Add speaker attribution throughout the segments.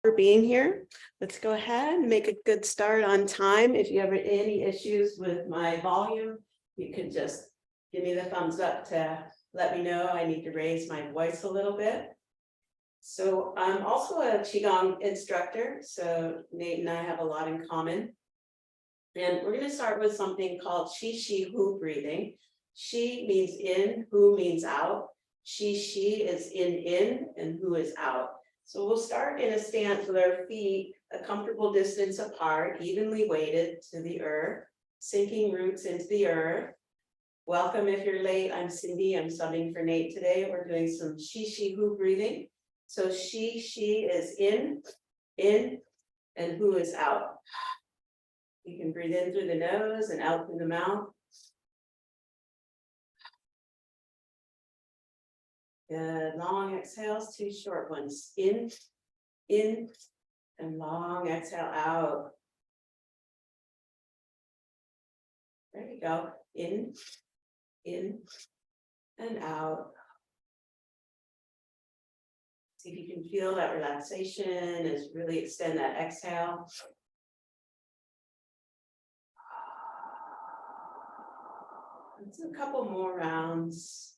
Speaker 1: for being here. Let's go ahead and make a good start on time. If you have any issues with my volume, you can just give me the thumbs up to let me know I need to raise my voice a little bit. So I'm also a Qigong instructor, so Nate and I have a lot in common. And we're going to start with something called Qi Shi Hu breathing. Qi means in, Hu means out. Qi Shi is in, and Hu is out. So we'll start in a stance with our feet a comfortable distance apart, evenly weighted to the earth, sinking roots into the earth. Welcome if you're late. I'm Cyndi. I'm subbing for Nate today. We're doing some Qi Shi Hu breathing. So Qi Shi is in, and Hu is out. You can breathe in through the nose and out through the mouth. Good. Long exhales, 2 short ones. In, and long exhale out. There you go. In, and out. See if you can feel that relaxation as really extend that exhale. Let's do a couple more rounds.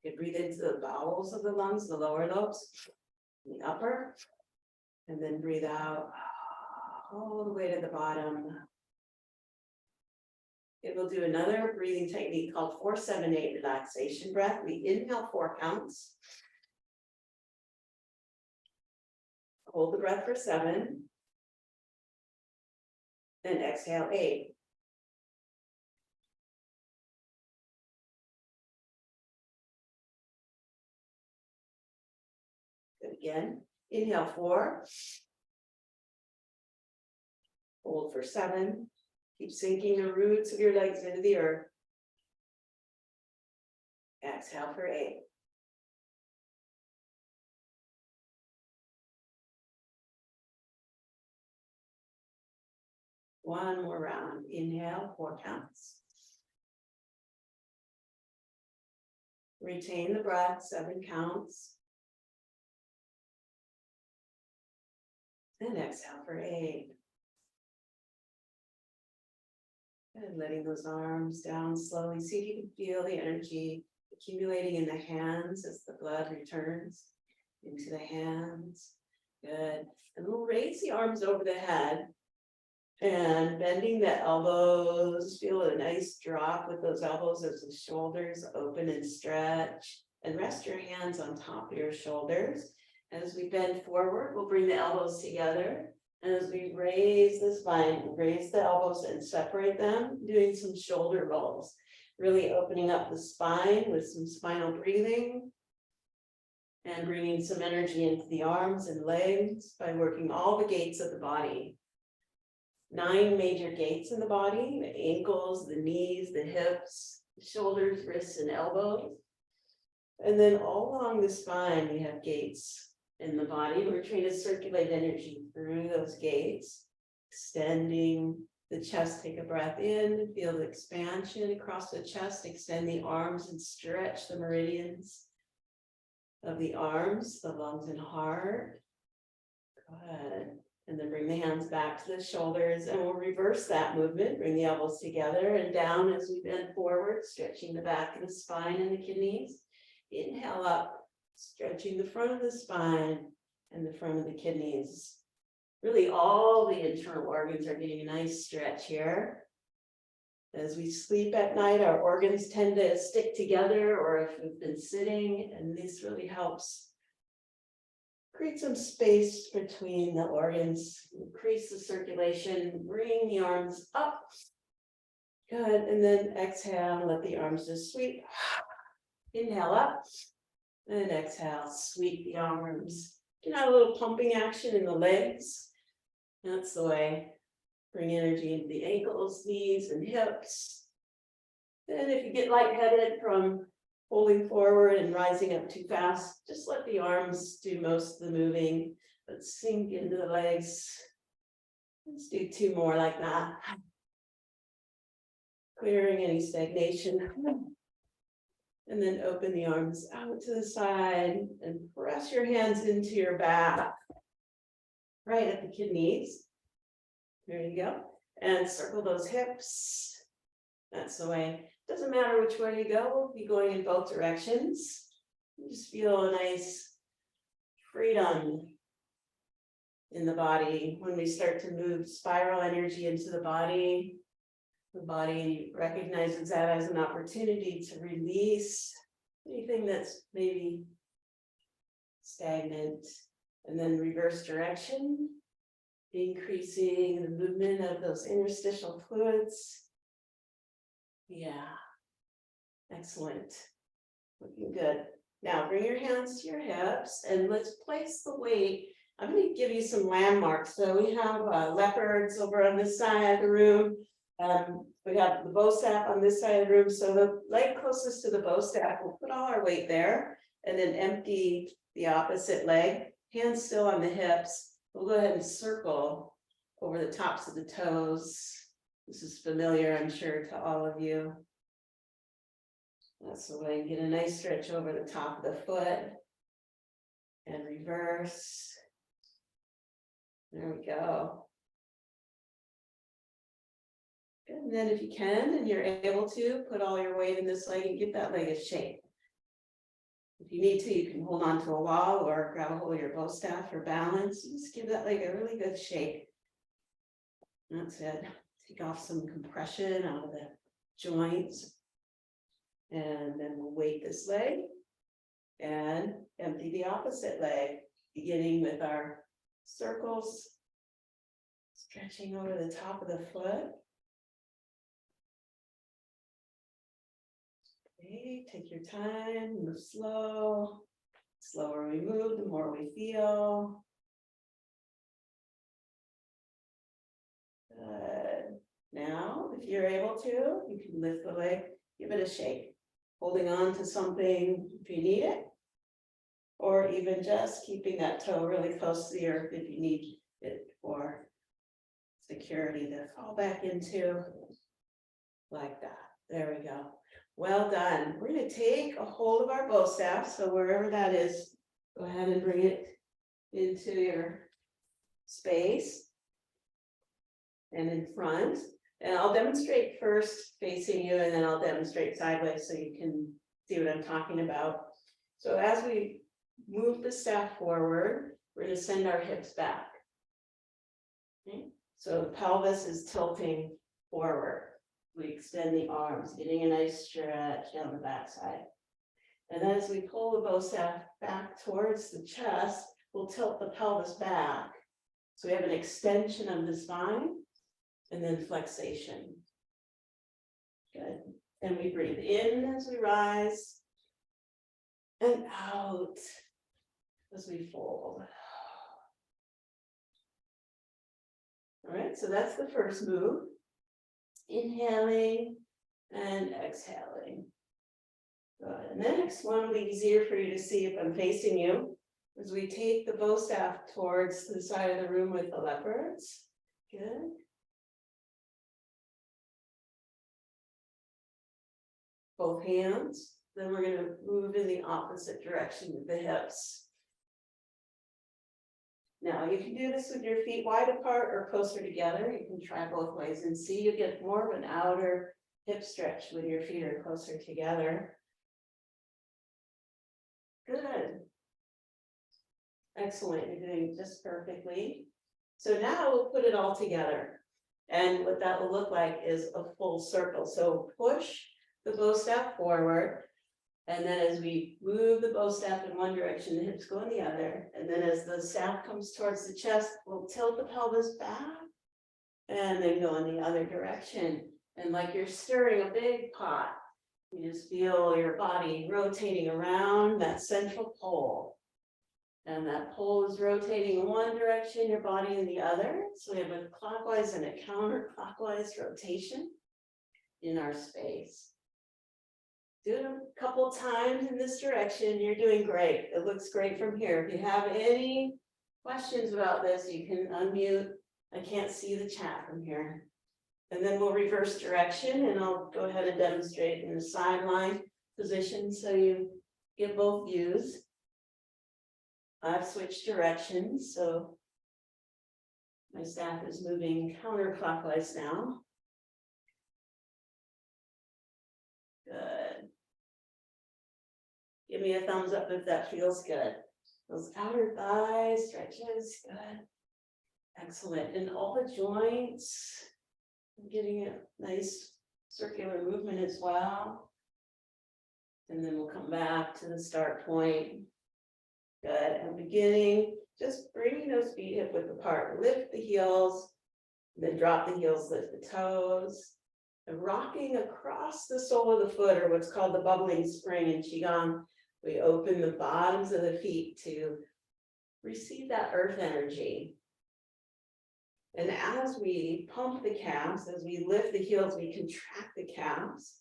Speaker 1: You breathe into the bowels of the lungs, the lower lobes, the upper, and then breathe out all the way to the bottom. It will do another breathing technique called 4-7-8 relaxation breath. We inhale 4 counts. Hold the breath for 7. And exhale 8. Good again. Inhale 4. Hold for 7. Keep sinking the roots of your legs into the earth. Exhale for 8. One more round. Inhale, 4 counts. Retain the breath, 7 counts. And exhale for 8. And letting those arms down slowly. See if you can feel the energy accumulating in the hands as the blood returns into the hands. Good. And we'll raise the arms over the head and bending the elbows. Feel a nice drop with those elbows as the shoulders open and stretch. And rest your hands on top of your shoulders. As we bend forward, we'll bring the elbows together. And as we raise the spine, raise the elbows and separate them, doing some shoulder rolls, really opening up the spine with some spinal breathing and bringing some energy into the arms and legs by working all the gates of the body. 9 major gates in the body: the ankles, the knees, the hips, the shoulders, wrists, and elbows. And then all along the spine, we have gates in the body. We're trying to circulate energy through those gates, extending the chest. Take a breath in, feel the expansion across the chest, extend the arms and stretch the meridians of the arms, the lungs and heart. Good. And then bring the hands back to the shoulders, and we'll reverse that movement. Bring the elbows together and down as we bend forward, stretching the back of the spine and the kidneys. Inhale up, stretching the front of the spine and the front of the kidneys. Really, all the internal organs are getting a nice stretch here. As we sleep at night, our organs tend to stick together, or if we've been sitting, and this really helps create some space between the organs, increase the circulation, bring the arms up. Good, and then exhale, let the arms just sweep. Inhale up. And exhale, sweep the arms. Get out a little pumping action in the legs. That's the way. Bring energy into the ankles, knees, and hips. And if you get lightheaded from holding forward and rising up too fast, just let the arms do most of the moving, but sink into the legs. Let's do 2 more like that. clearing any stagnation. And then open the arms out to the side and press your hands into your back. Right at the kidneys. There you go. And circle those hips. That's the way. Doesn't matter which way you go, we'll be going in both directions. You just feel a nice freedom in the body. When we start to move spiral energy into the body recognizes that as an opportunity to release anything that's maybe stagnant, and then reverse direction, increasing the movement of those interstitial fluids. Yeah, excellent. Looking good. Now bring your hands to your hips and let's place the weight. I'm going to give you some landmarks. So we have leopards over on this side of the room. We have the bow staff on this side of the room. So the leg closest to the bow staff, we'll put all our weight there and then empty the opposite leg. Hands still on the hips. We'll go ahead and circle over the tops of the toes. This is familiar, I'm sure, to all of you. That's the way. Get a nice stretch over the top of the foot and reverse. There we go. Good. And then if you can and you're able to, put all your weight in this leg and give that leg a shake. If you need to, you can hold on to a wall or grab a hold of your bow staff for balance. Just give that leg a really good shake. That's it. Take off some compression out of the joints. And then we'll weight this leg and empty the opposite leg, beginning with our circles, stretching over the top of the foot. Okay, take your time, move slow. Slower we move, the more we feel. Good. Now, if you're able to, you can lift the leg, give it a shake, holding on to something if you need it, or even just keeping that toe really close to the earth if you need it for security to fall back into, like that. There we go. Well done. We're going to take a hold of our bow staff. So wherever that is, go ahead and bring it into your space and in front. And I'll demonstrate first facing you, and then I'll demonstrate sideways so you can see what I'm talking about. So as we move the staff forward, we're going to send our hips back. Okay? So the pelvis is tilting forward. We extend the arms, getting a nice stretch down the backside. And then as we pull the bow staff back towards the chest, we'll tilt the pelvis back. So we have an extension of the spine and then flexation. Good. And we breathe in as we rise and out as we fold. All right, so that's the first move. Inhaling and exhaling. Good. And the next one will be easier for you to see if I'm facing you, as we take the bow staff towards the side of the room with the leopards. Good. Both hands. Then we're going to move in the opposite direction with the hips. Now you can do this with your feet wide apart or closer together. You can try both ways and see you get more of an outer hip stretch when your feet are closer together. Good. Excellent. You're doing just perfectly. So now we'll put it all together. And what that will look like is a full circle. So push the bow staff forward. And then as we move the bow staff in one direction, the hips go in the other. And then as the staff comes towards the chest, we'll tilt the pelvis back and then go in the other direction. And like you're stirring a big pot, you just feel your body rotating around that central pole. And that pole is rotating in one direction, your body in the other. So we have a clockwise and a counterclockwise rotation in our space. Do it a couple times in this direction. You're doing great. It looks great from here. If you have any questions about this, you can unmute. I can't see the chat from here. And then we'll reverse direction, and I'll go ahead and demonstrate in the sideline position so you get both views. I've switched directions, so my staff is moving counterclockwise now. Good. Give me a thumbs up if that feels good. Those outer thighs stretches, good. Excellent, and all the joints, I'm getting a nice circular movement as well. And then we'll come back to the start point. Good, and beginning, just bringing those feet hip width apart, lift the heels, then drop the heels, lift the toes. And rocking across the sole of the foot, or what's called the bubbling spring in Qigong. We open the bottoms of the feet to receive that earth energy. And as we pump the calves, as we lift the heels, we contract the calves.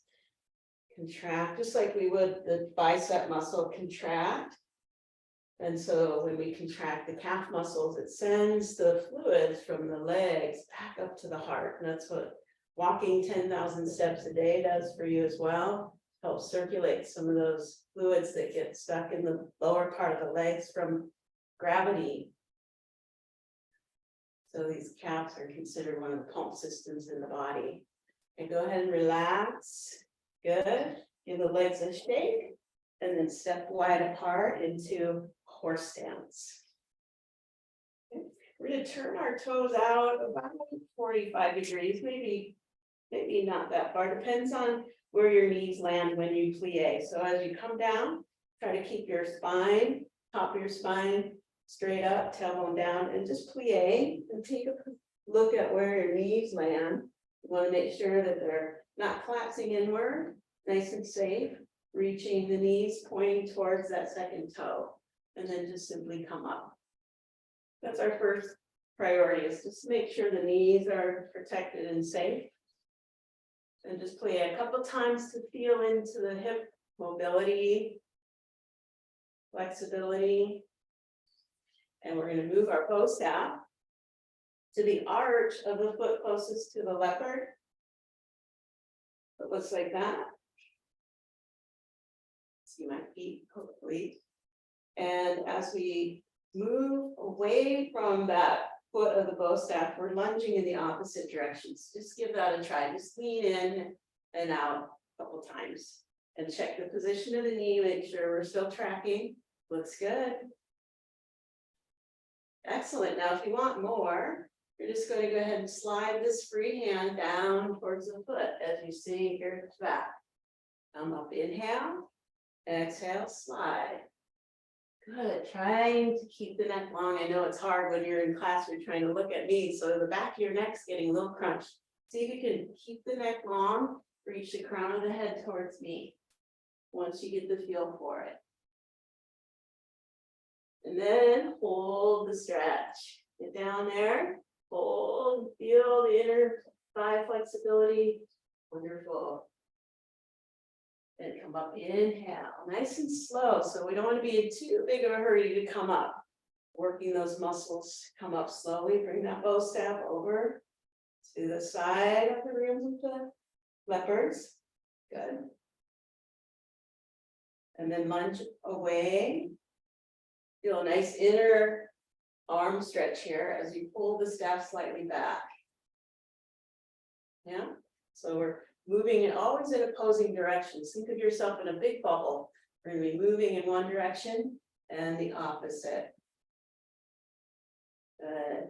Speaker 1: Contract, just like we would the bicep muscle contract. And so when we contract the calf muscles, it sends the fluids from the legs back up to the heart. And that's what walking 10,000 steps a day does for you as well. Helps circulate some of those fluids that get stuck in the lower part of the legs from gravity. So these calves are considered one of the pump systems in the body. And go ahead and relax. Good. Give the legs a shake. And then step wide apart into horse stance. Okay. We're going to turn our toes out about 45 degrees, maybe not that far, depends on where your knees land when you plie. So as you come down, try to keep your spine, top of your spine straight up, tailbone down, and just plie and take a look at where your knees land. You want to make sure that they're not collapsing inward, nice and safe, reaching the knees, pointing towards that second toe, and then just simply come up. That's our first priority, is just to make sure the knees are protected and safe. And just play a couple times to feel into the hip mobility, flexibility. And we're going to move our bow staff to the arch of the foot closest to the leopard. It looks like that. See my feet, hopefully. And as we move away from that foot of the bow staff, we're lunging in the opposite directions. Just give that a try. Just lean in and out a couple times and check the position of the knee. Make sure we're still tracking. Looks good. Excellent. Now, if you want more, you're just going to go ahead and slide this free hand down towards the foot as you sink your back. Come up, inhale, exhale, slide. Good, trying to keep the neck long. I know it's hard when you're in class, you're trying to look at me, so the back of your neck's getting a little crunched. See if you can keep the neck long, reach the crown of the head towards me, once you get the feel for it. And then hold the stretch. Get down there, hold, feel the inner thigh flexibility. Wonderful. And come up, inhale, nice and slow. So we don't want to be in too big of a hurry to come up. Working those muscles, come up slowly, bring that bow staff over to the side of the rims of the leopards. Good. And then lunge away. Feel a nice inner arm stretch here as you pull the staff slightly back. Yeah, so we're moving in always in opposing directions. Think of yourself in a big bubble. We're going to be moving in one direction and the opposite. Good.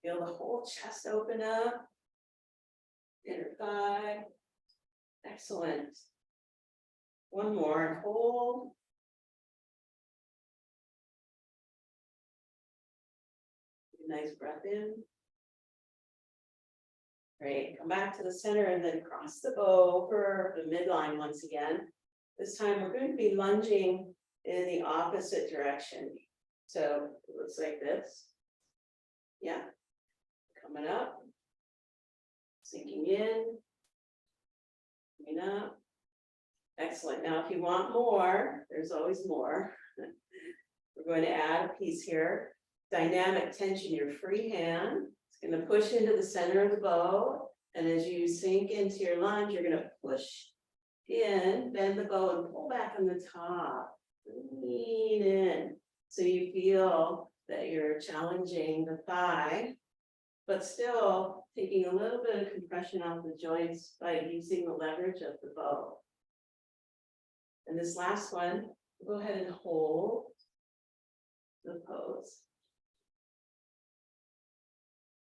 Speaker 1: Feel the whole chest open up. Inner thigh. Excellent. One more. Hold. Nice breath in. Great, come back to the center and then cross the bow over the midline once again. This time we're going to be lunging in the opposite direction. So it looks like this. Yeah, coming up, sinking in, coming up. Excellent. Now, if you want more, there's always more. We're going to add a piece here. Dynamic tension, your free hand. It's going to push into the center of the bow And as you sink into your lunge, you're gonna push in, bend the bow and pull back on the top. Lean in, so you feel that you're challenging the thigh, but still taking a little bit of compression off the joints by using the leverage of the bow. And this last one, go ahead and hold the pose.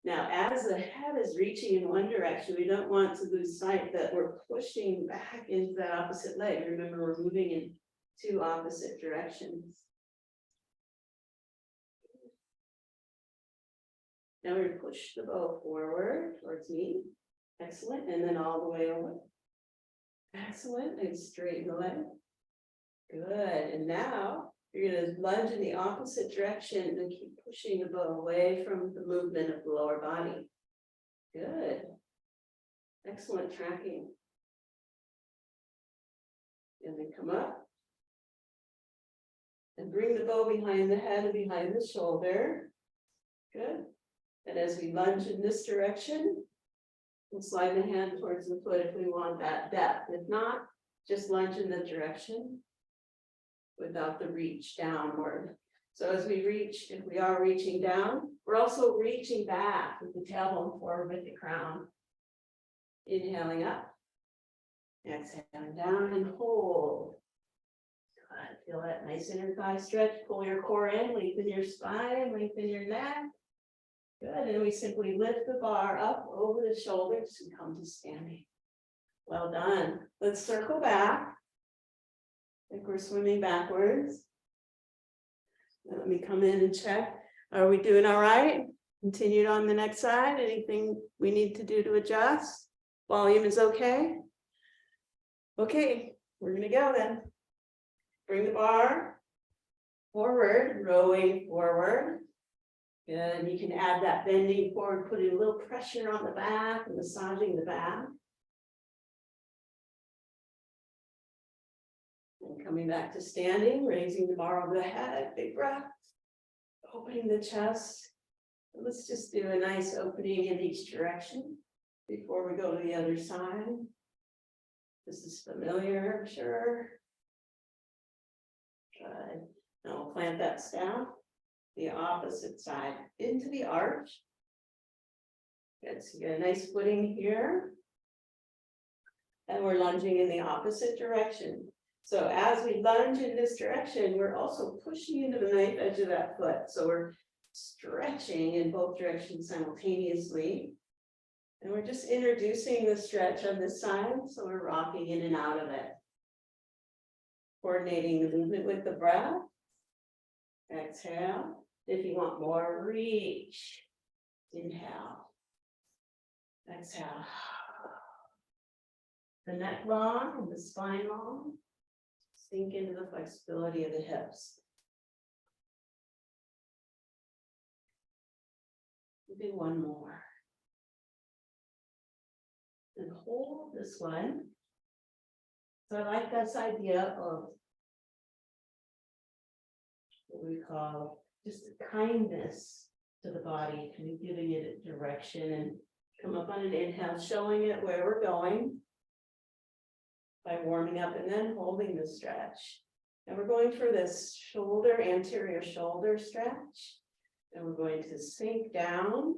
Speaker 1: Now, as the head is reaching in one direction, we don't want to lose sight that we're pushing back into that opposite leg. Remember, we're moving in two opposite directions. Now we push the bow forward towards me. Excellent. And then all the way over. Excellent. And straighten the leg. Good. And now you're going to lunge in the opposite direction and keep pushing the bow away from the movement of the lower body. Good. Excellent tracking. And then come up. And bring the bow behind the head and behind the shoulder. Good. And as we lunge in this direction, we'll slide the hand towards the foot if we want that depth. If not, just lunge in the direction without the reach downward. So as we reach, if we are reaching down, we're also reaching back with the tailbone forward with the crown. Inhaling up. Exhaling down and hold. Good. Feel that nice inner thigh stretch. Pull your core in, lengthen your spine, lengthen your neck. Good. And we simply lift the bar up over the shoulders and come to standing. Well done. Let's circle back. I think we're swimming backwards. Let me come in and check. Are we doing all right? Continued on the next side. Anything we need to do to adjust? Volume is okay? Okay, we're going to go then. Bring the bar forward, rowing forward. Good. You can add that bending forward, putting a little pressure on the back and massaging the back. And coming back to standing, raising the bar over the head, big breath, opening the chest. Let's just do a nice opening in each direction before we go to the other side. This is familiar, I'm sure. Good. Now we'll plant that staff, the opposite side into the arch. Good, so you get a nice footing here. And we're lunging in the opposite direction. So as we lunge in this direction, we're also pushing into the knife edge of that foot. So we're stretching in both directions simultaneously. And we're just introducing the stretch on this side. So we're rocking in and out of it. Coordinating the movement with the breath. Exhale. If you want more, reach. Inhale. Exhale. The neck long and the spine long. Sink into the flexibility of the hips. We'll do one more. And hold this one. So I like this idea of what we call just a kindness to the body, kind of giving it a direction and come up on an inhale, showing it where we're going by warming up and then holding the stretch. And we're going for this shoulder, anterior shoulder stretch. And we're going to sink down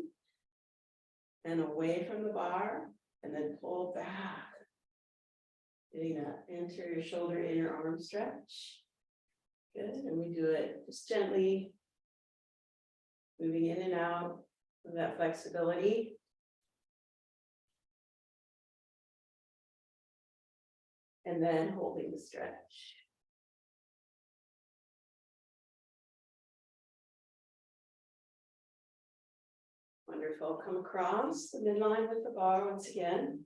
Speaker 1: and away from the bar and then pull back. Getting that anterior shoulder, inner arm stretch. Good, and we do it just gently, moving in and out of that flexibility. And then holding the stretch. Wonderful, come across the midline with the bar once again.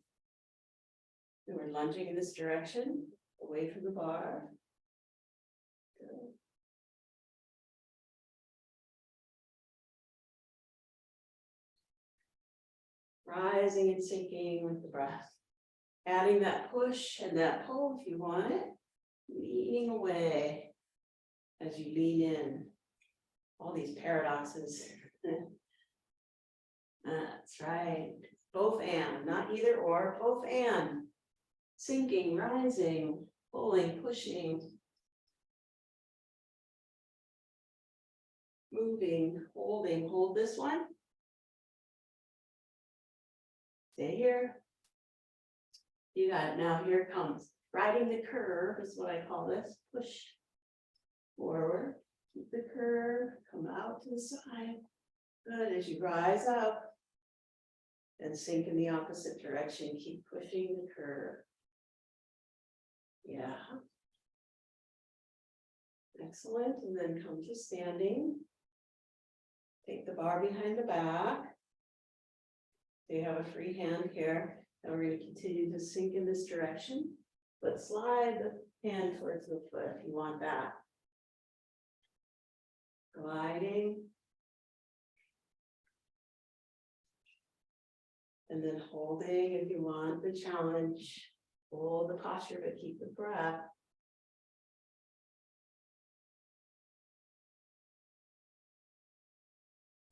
Speaker 1: And we're lunging in this direction, away from the bar. Good. Rising and sinking with the breath. Adding that push and that pull if you want it. Leaning away as you lean in. All these paradoxes. That's right. Both and, not either or, both and. Sinking, rising, pulling, pushing. Moving, holding, hold this one. Stay here. You got it. Now here it comes. Riding the curve is what I call this. Push forward. Keep the curve. Come out to the side. Good. As you rise up and sink in the opposite direction. Keep pushing the curve. Yeah. Excellent. And then come to standing. Take the bar behind the back. So you have a free hand here. And we're going to continue to sink in this direction. But slide the hand towards the foot if you want that. Gliding. And then holding if you want the challenge. Hold the posture, but keep the breath.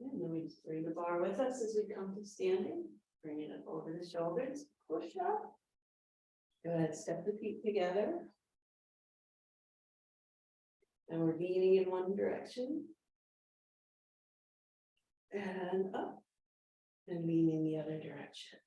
Speaker 1: And then we just bring the bar with us as we come to standing. Bring it up over the shoulders. Push up. Go ahead, step the feet together. And we're leaning in one direction. And up. And leaning the other direction.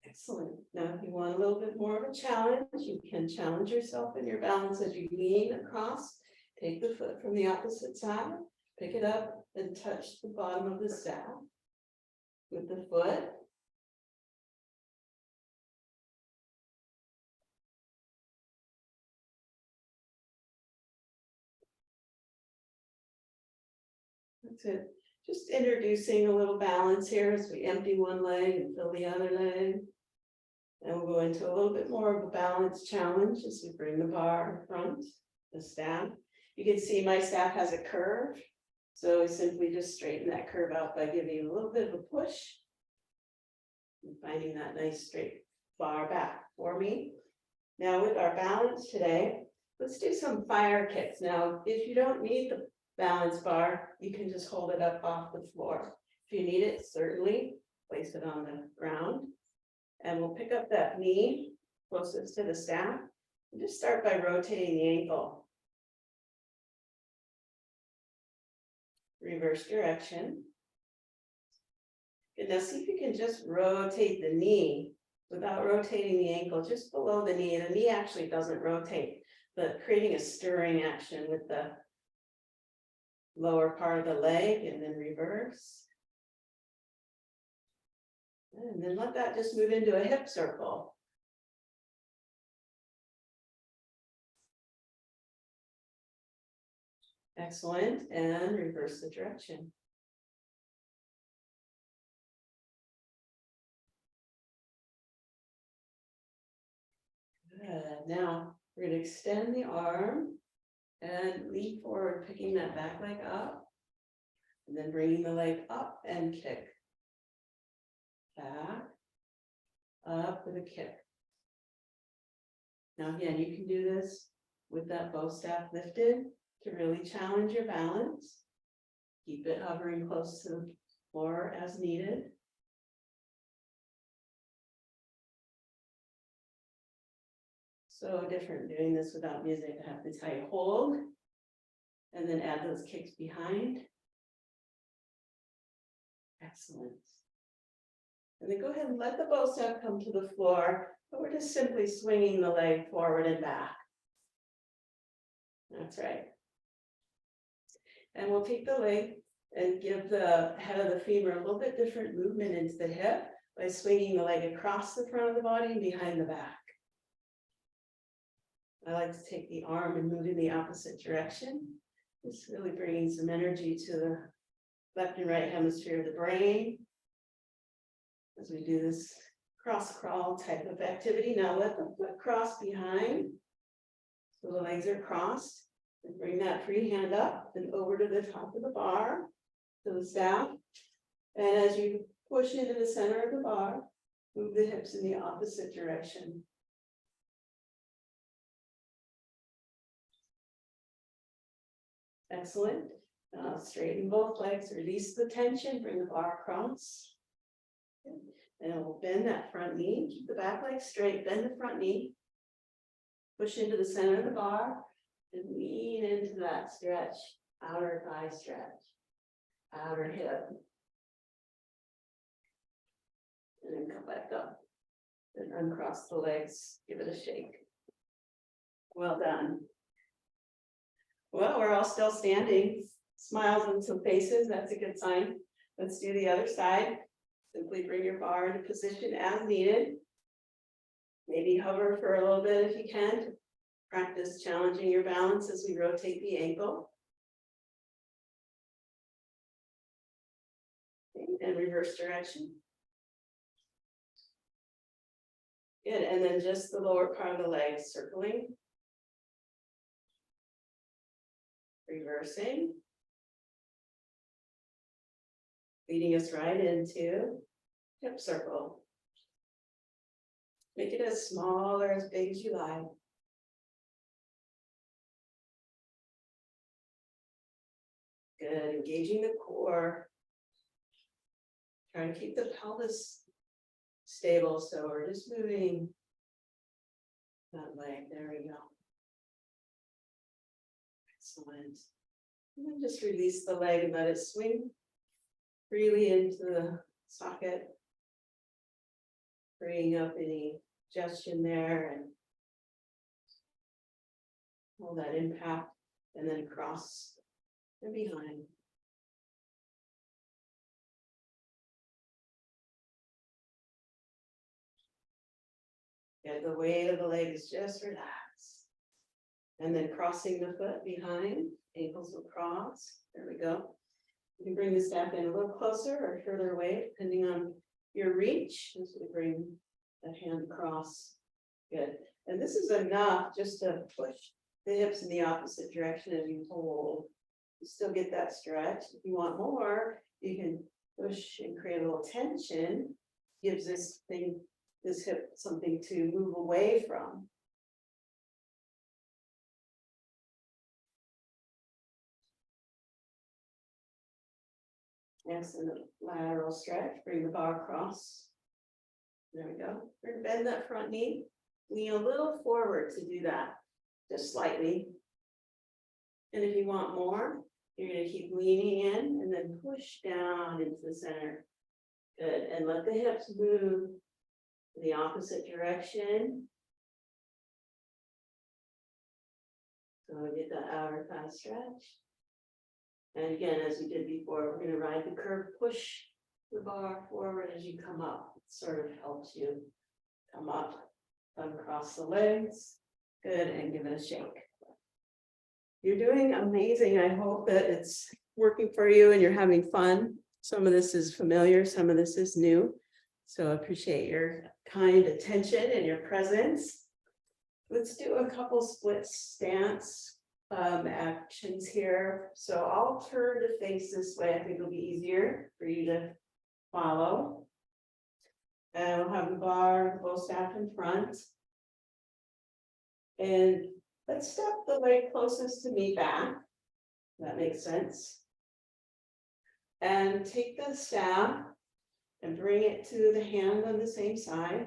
Speaker 1: Excellent. Now, if you want a little bit more of a challenge, you can challenge yourself in your balance as you lean across. Take the foot from the opposite side, pick it up and touch the bottom of the staff with the foot. That's it. Just introducing a little balance here as we empty one leg and fill the other leg. And we'll go into a little bit more of a balance challenge as we bring the bar in front, the staff. You can see my staff has a curve. So we simply just straighten that curve out by giving a little bit of a push. And finding that nice straight bar back for me. Now with our balance today, let's do some fire kicks. Now, if you don't need the balance bar, you can just hold it up off the floor. If you need it, certainly place it on the ground. And we'll pick up that knee closest to the staff. And just start by rotating the ankle. Reverse direction. And now see if you can just rotate the knee without rotating the ankle, just below the knee. The knee actually doesn't rotate, but creating a stirring action with the lower part of the leg and then reverse. And then let that just move into a hip circle. Excellent. And reverse the direction. Good. Now we're going to extend the arm and lean forward, picking that back leg up. And then bringing the leg up and kick. Back, up with a kick. Now again, you can do this with that bow staff lifted to really challenge your balance. Keep it hovering close to the floor as needed. So different doing this without music. I have to tight hold and then add those kicks behind. Excellent. And then go ahead and let the bow staff come to the floor, but we're just simply swinging the leg forward and back. That's right. And we'll take the leg and give the head of the femur a little bit different movement into the hip by swinging the leg across the front of the body and behind the back. I like to take the arm and move in the opposite direction. Just really bringing some energy to the left and right hemisphere of the brain. As we do this cross crawl type of activity. Now let the foot cross behind. So the legs are crossed. And bring that free hand up and over to the top of the bar, to the staff. And as you push into the center of the bar, move the hips in the opposite direction. Excellent. Straighten both legs, release the tension, bring the bar across. And we'll bend that front knee, keep the back leg straight, bend the front knee. Push into the center of the bar and lean into that stretch, outer thigh stretch, outer hip. And then come back up. And uncross the legs, give it a shake. Well done. Well, we're all still standing. Smiles on some faces, that's a good sign. Let's do the other side. Simply bring your bar into position as needed. Maybe hover for a little bit if you can. Practice challenging your balance as we rotate the ankle. And reverse direction. Good, and then just the lower part of the leg circling. Reversing. Leading us right into hip circle. Make it as small or as big as you like. Good, engaging the core. Trying to keep the pelvis stable, so we're just moving that leg. There we go. Excellent. And then just release the leg and let it swing freely into the socket, freeing up any congestion there and hold that impact, and then cross and behind. Yeah, the weight of the leg is just relaxed. And then crossing the foot behind, ankles will cross. There we go. You can bring the staff in a little closer or further away, depending on your reach, as we bring the hand across. Good. And this is enough just to push the hips in the opposite direction as you hold. You still get that stretch. If you want more, you can push and create a little tension. Gives this hip something to move away from. Yes, and a lateral stretch, bring the bar across. There we go. We're gonna bend that front knee, lean a little forward to do that, just slightly. And if you want more, you're gonna keep leaning in and then push down into the center. Good, and let the hips move in the opposite direction. So we get that outer thigh stretch. And again, as we did before, we're going to ride the curve, push the bar forward as you come up. It sort of helps you come up, uncross the legs. Good, and give it a shake. You're doing amazing. I hope that it's working for you and you're having fun. Some of this is familiar, some of this is new. So I appreciate your kind attention and your presence. Let's do a couple split stance actions here. So I'll turn to face this way. I think it'll be easier for you to follow. And we'll have the bar, the bow staff in front. And let's step the leg closest to me back. That makes sense. And take the staff and bring it to the hand on the same side.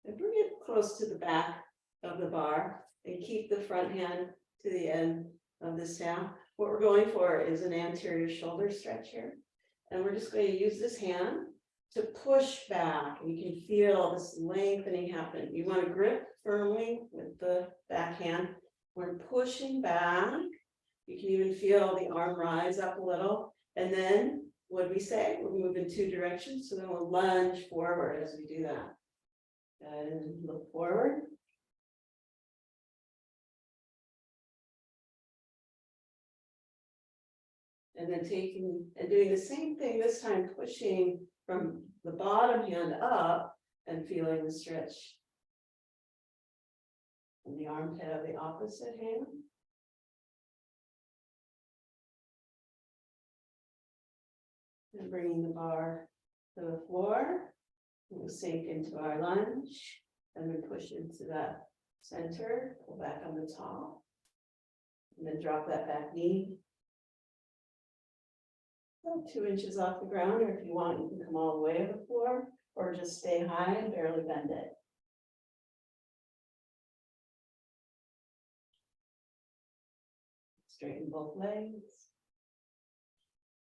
Speaker 1: And bring it close to the back of the bar and keep the front hand to the end of the staff. What we're going for is an anterior shoulder stretch here. And we're just going to use this hand to push back. And you can feel this lengthening happen. You want to grip firmly with the back hand. We're pushing back. You can even feel the arm rise up a little. And then what we say? We'll move in two directions. So then we'll lunge forward as we do that. And look forward. And then taking and doing the same thing this time, pushing from the bottom hand up and feeling the stretch in the armpit of the opposite hand. And bringing the bar to the floor. We'll sink into our lunge and then push into that center, pull back on the top, and then drop that back knee. about 2 inches off the ground, or if you want, you can come all the way to the floor, or just stay high and barely bend it. Straighten both legs.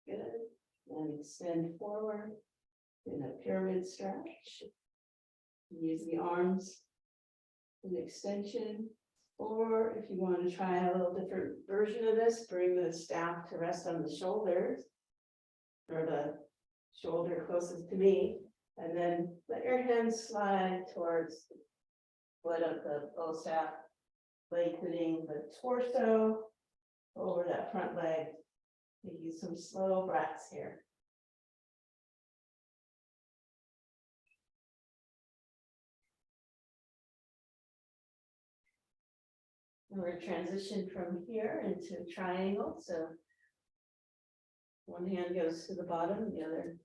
Speaker 1: Good. And extend forward in a pyramid stretch. Use the arms in extension. Or if you want to try a little different version of this, bring the staff to rest on the shoulders, or the shoulder closest to me, and then let your hands slide towards the foot of the bow staff, lengthening the torso over that front leg. Taking some slow breaths here. And we're transition from here into triangle. So one hand goes to the bottom, the other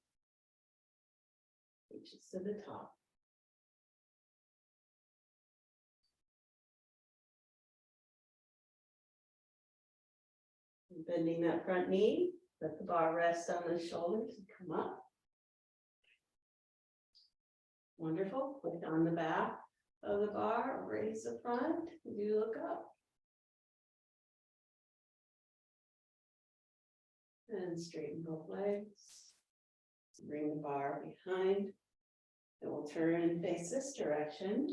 Speaker 1: reaches to the top. And bending that front knee, let the bar rest on the shoulders and come up. Wonderful. Put it on the back of the bar, raise the front, do look up. And straighten both legs. Bring the bar behind. And we'll turn and face this direction.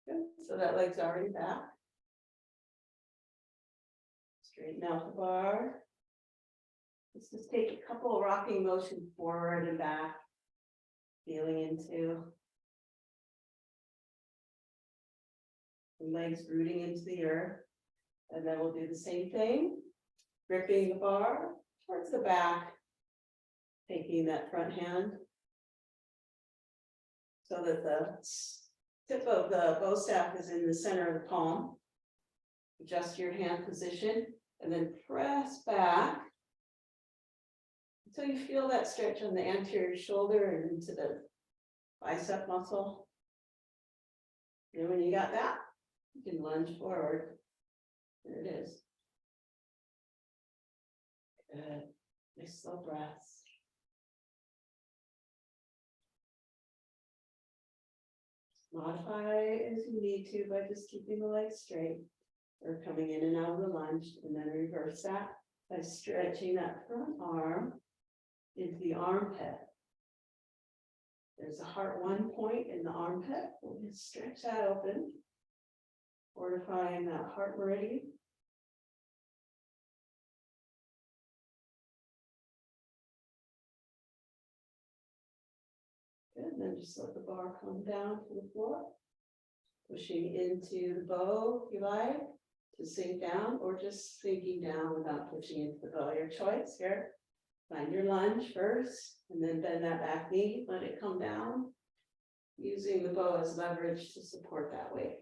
Speaker 1: Good. So that leg's already back. Straighten out the bar. Let's just take a couple of rocking motions forward and back. Feeling into the legs rooting into the earth. And then we'll do the same thing. Gripping the bar towards the back, taking that front hand so that the tip of the bow staff is in the center of the palm. Adjust your hand position and then press back until you feel that stretch on the anterior shoulder and into the bicep muscle. And when you got that, you can lunge forward. There it is. Good. Nice slow breaths. Modify as you need to by just keeping the legs straight or coming in and out of the lunge, and then reverse that by stretching that front arm into the armpit. There's a heart 1 point in the armpit. We'll just stretch that open, fortifying that heart meridian. Good, then just let the bar come down to the floor. Pushing into the bow, if you like, to sink down, or just sinking down without pushing into the bow. Your choice here. Find your lunge first, and then bend that back knee, let it come down, using the bow as leverage to support that weight.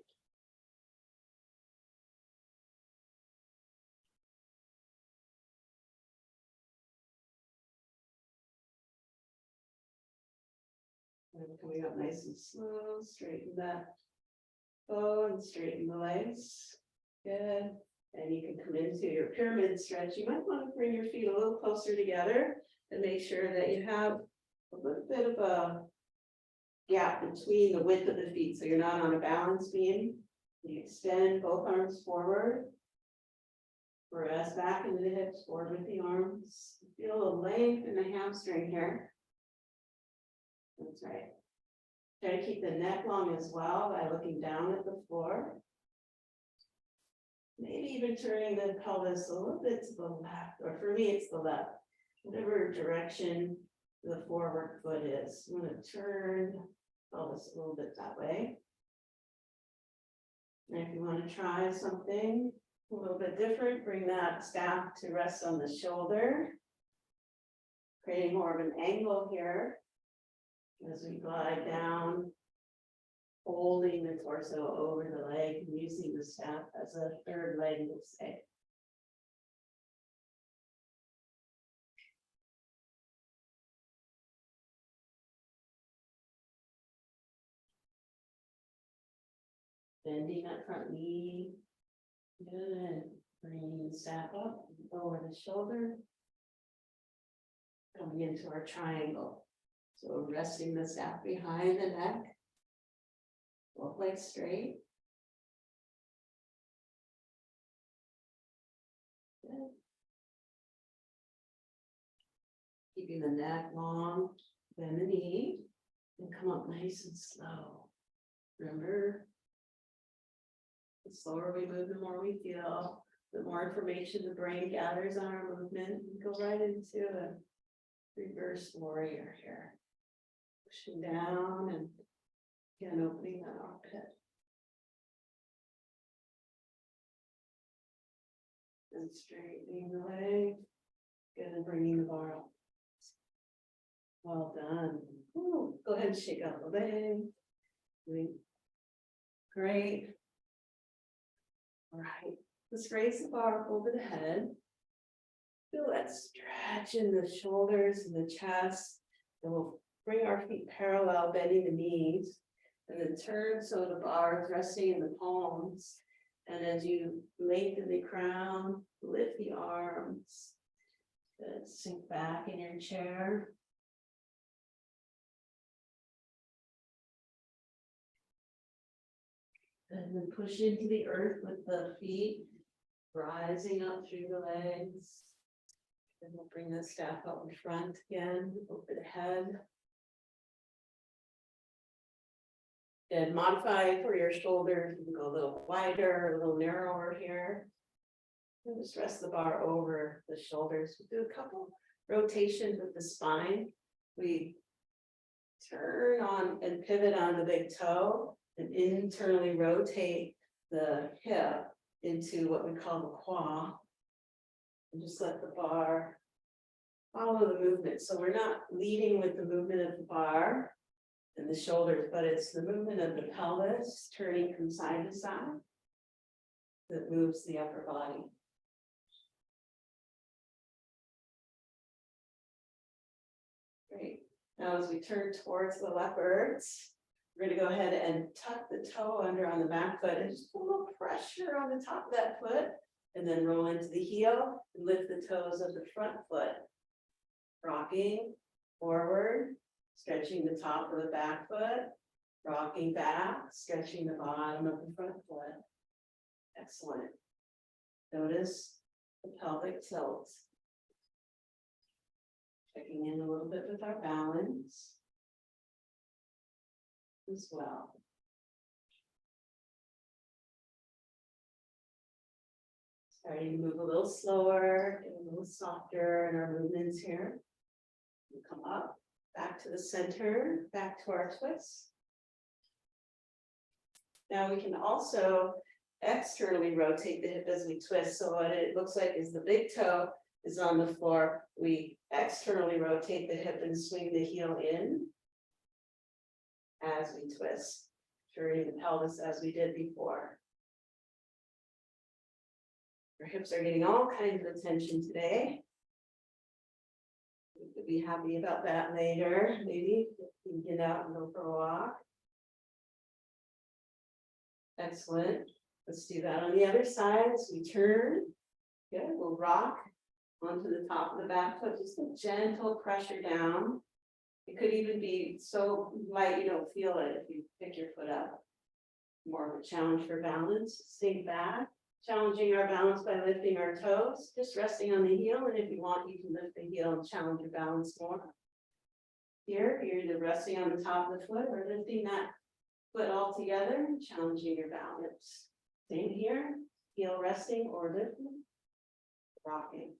Speaker 1: And coming up nice and slow, straighten that bow and straighten the legs. Good. And you can come into your pyramid stretch. You might want to bring your feet a little closer together and make sure that you have a little bit of a gap between the width of the feet so you're not on a balance beam. You extend both arms forward. Press back into the hips, forward with the arms. Feel a length in the hamstring here. That's right. Try to keep the neck long as well by looking down at the floor. Maybe even turning the pelvis a little bit to the left, or for me, it's the left. Whatever direction the forward foot is. I'm going to turn the pelvis a little bit that way. And if you want to try something a little bit different, bring that staff to rest on the shoulder. Creating more of an angle here as we glide down, holding the torso over the leg and using the staff as a third leg, we'll say. Bending that front knee. Good. Bringing the staff up over the shoulder. Going into our triangle. So resting the staff behind the neck. Both legs straight. Good. Keeping the neck long, bend the knee, and come up nice and slow. Remember, the slower we move, the more we feel, the more information the brain gathers on our movement. We go right into a reverse warrior here. Pushing down and again opening that armpit. And straightening the leg. Good, and bringing the bar up. Well done. Ooh, go ahead and shake out the leg. Great. All right, let's raise the bar over the head. Feel that stretch in the shoulders and the chest. And we'll bring our feet parallel, bending the knees. And then turn so the bar is resting in the palms. And as you lengthen the crown, lift the arms. Good. Sink back in your chair. And then push into the earth with the feet, rising up through the legs. And we'll bring the staff out in front again, over the head. And modify for your shoulders. You can go a little wider, a little narrower here. And just rest the bar over the shoulders. We'll do a couple rotations with the spine. We turn on and pivot on the big toe and internally rotate the hip into what we call the quad. And just let the bar follow the movement. So we're not leading with the movement of the bar and the shoulders, but it's the movement of the pelvis turning from side to side that moves the upper body. Great. Now as we turn towards the leopards, we're going to go ahead and tuck the toe under on the back foot and just put a little pressure on the top of that foot, and then roll into the heel and lift the toes of the front foot. Rocking forward, stretching the top of the back foot, rocking back, stretching the bottom of the front foot. Excellent. Notice the pelvic tilt. Checking in a little bit with our balance as well. Starting to move a little slower, get a little softer in our movements here. We'll come up, back to the center, back to our twist. Now we can also externally rotate the hip as we twist. So what it looks like is the big toe is on the floor. We externally rotate the hip and swing the heel in as we twist, turning the pelvis as we did before. Our hips are getting all kinds of attention today. We could be happy about that later. Maybe we can get out and go for a walk. Excellent. Let's do that on the other side. So we turn. Good. We'll rock onto the top of the back foot. Just a gentle pressure down. It could even be so light you don't feel it if you pick your foot up. More of a challenge for balance. Sink back. Challenging our balance by lifting our toes, just resting on the heel, and if you want, you can lift the heel and challenge your balance more. Here, you're either resting on the top of the foot or lifting that foot all together, challenging your balance. Same here, heel resting or lifting, rocking.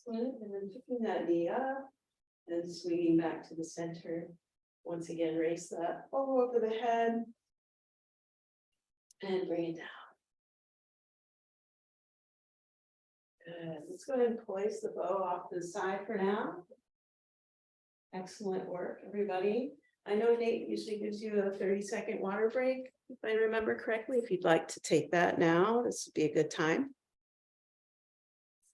Speaker 1: And then picking that knee up and swinging back to the center. Once again, raise that bow over the head and bring it down. Good. Let's go ahead and place the bow off to the side for now. Excellent work, everybody. I know Nate usually gives you a 30-second water break, if I remember correctly. If you'd like to take that now, this would be a good time.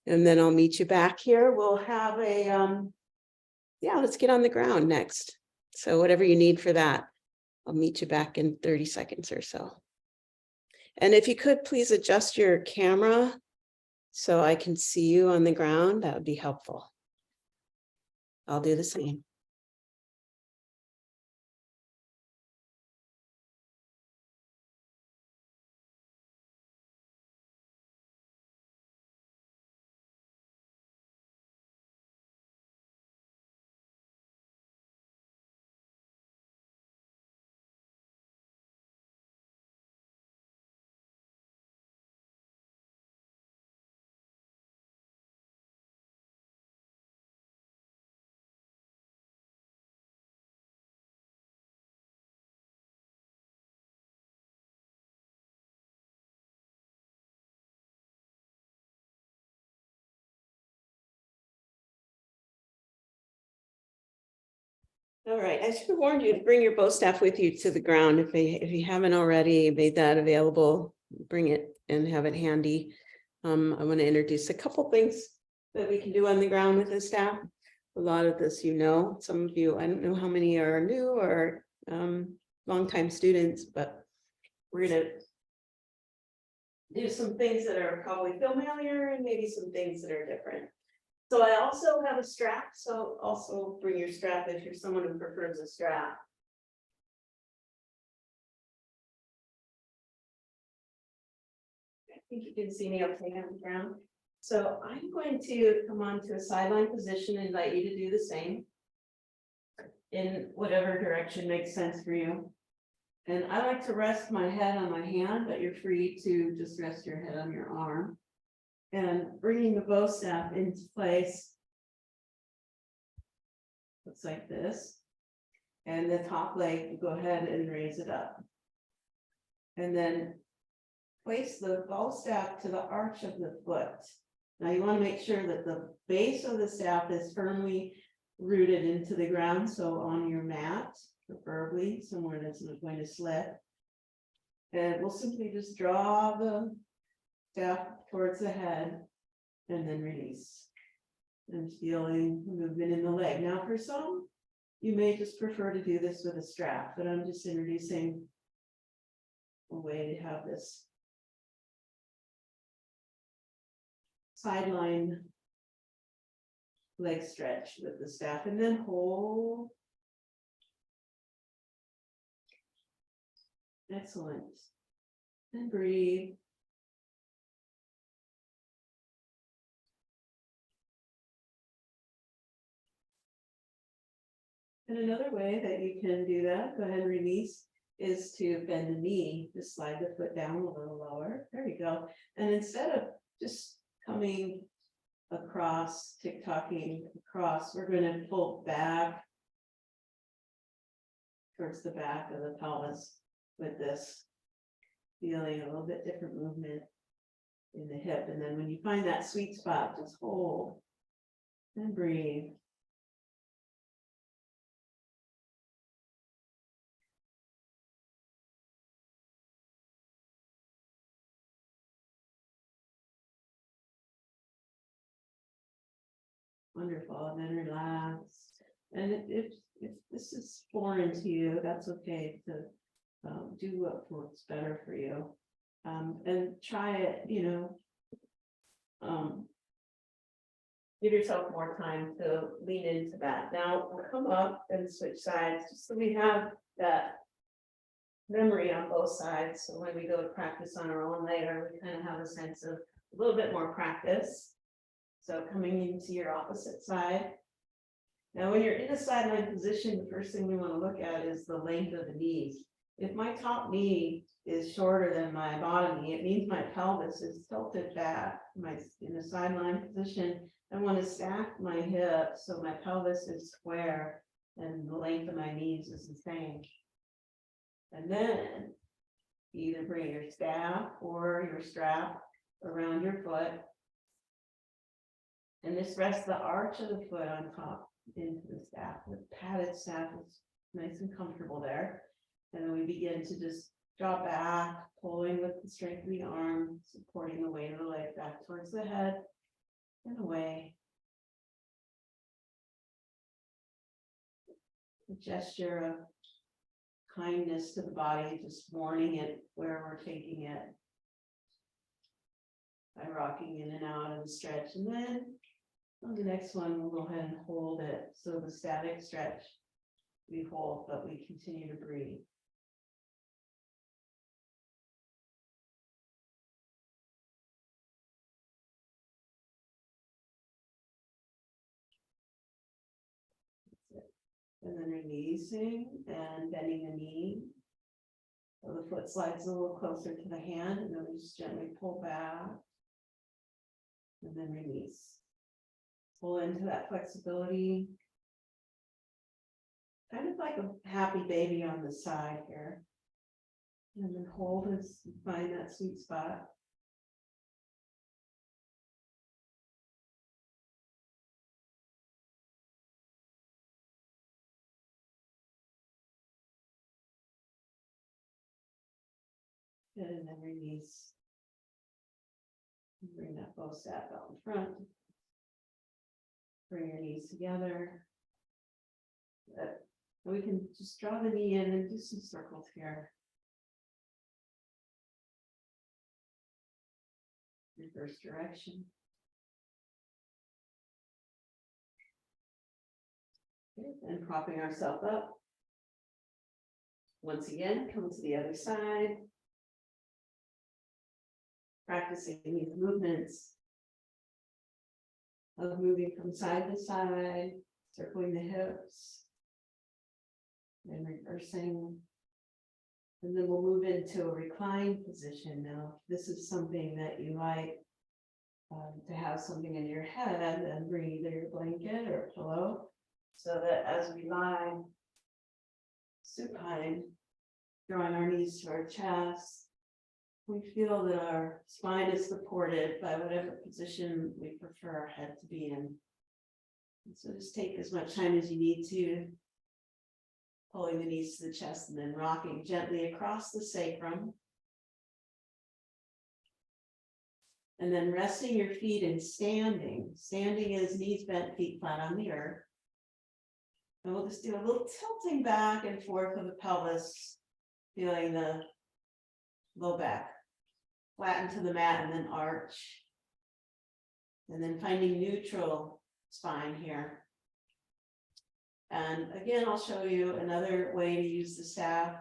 Speaker 1: And then I'll meet you back here. We'll have a yeah, let's get on the ground next. So whatever you need for that, I'll meet you back in 30 seconds or so. And if you could please adjust your camera so I can see you on the ground, that would be helpful. I'll do the same. All right, I should have warned you to bring your bow staff with you to the ground. If you haven't already made that available, bring it and have it handy. I want to introduce a couple things that we can do on the ground with the staff. A lot of this, some of you, I don't know how many are new or longtime students, but we're going to do some things that are probably familiar and maybe some things that are different. So I also have a strap, so also bring your strap if you're someone who prefers a strap. I think you can see me okay on the ground. So I'm going to come on to a sideline position and invite you to do the same in whatever direction makes sense for you. And I like to rest my head on my hand, but you're free to just rest your head on your arm. And bringing the bow staff into place. Looks like this. And the top leg, go ahead and raise it up. And then place the bow staff to the arch of the foot. Now you want to make sure that the base of the staff is firmly rooted into the ground. So on your mat, preferably somewhere that's not going to slip. And we'll simply just draw the staff towards the head and then release. And feeling movement in the leg. Now for some, you may just prefer to do this with a strap, but I'm just introducing a way to have this sideline leg stretch with the staff and then hold. Excellent. And breathe. And another way that you can do that, go ahead and release, is to bend the knee, just slide the foot down a little lower. There you go. And instead of just coming across, tick-tocking across, we're going to pull back towards the back of the pelvis with this, feeling a little bit different movement in the hip. And then when you find that sweet spot, just hold and breathe. Wonderful, and then relax. And if this is foreign to you, that's okay to do what works better for you. And try it, give yourself more time to lean into that. Now we'll come up and switch sides, just so we have that memory on both sides. So when we go to practice on our own later, we kind of have a sense of a little bit more practice. So coming into your opposite side. Now, when you're in a sideline position, the first thing we want to look at is the length of the knees. If my top knee is shorter than my bottom knee, it means my pelvis is tilted back. In a sideline position, I want to stack my hips so my pelvis is square and the length of my knees is the same. And then either bring your staff or your strap around your foot. And this rests the arch of the foot on top into the staff. The padded staff is nice and comfortable there. And then we begin to just draw back, pulling with the strength of the arm, supporting the weight of the leg back towards the head and away. a gesture of kindness to the body, just warning it where we're taking it. By rocking in and out of the stretch, and then on the next one, we'll go ahead and hold it. So the static stretch, we hold, but we continue to breathe. And then releasing and bending the knee. So the foot slides a little closer to the hand, and then we just gently pull back. And then release. Pull into that flexibility. Kind of like a happy baby on the side here. And then hold as you find that sweet spot. And then release. Bring that bow staff out in front. Bring your knees together. Good. We can just draw the knee in and do some circles here. Reverse direction. Good. And propping ourselves up. Once again, come to the other side. Practicing these movements of moving from side to side, circling the hips, and reversing. And then we'll move into a reclined position now. If this is something that you like to have something in your head, and bring either your blanket or a pillow, so that as we lie supine, drawing our knees to our chest, we feel that our spine is supported by whatever position we prefer our head to be in. And so just take as much time as you need to, pulling the knees to the chest and then rocking gently across the sacrum. And then resting your feet in standing. Standing is knees bent, feet flat on the earth. And we'll just do a little tilting back and forth of the pelvis, feeling the low back flatten to the mat and then arch. And then finding neutral spine here. And again, I'll show you another way to use the staff.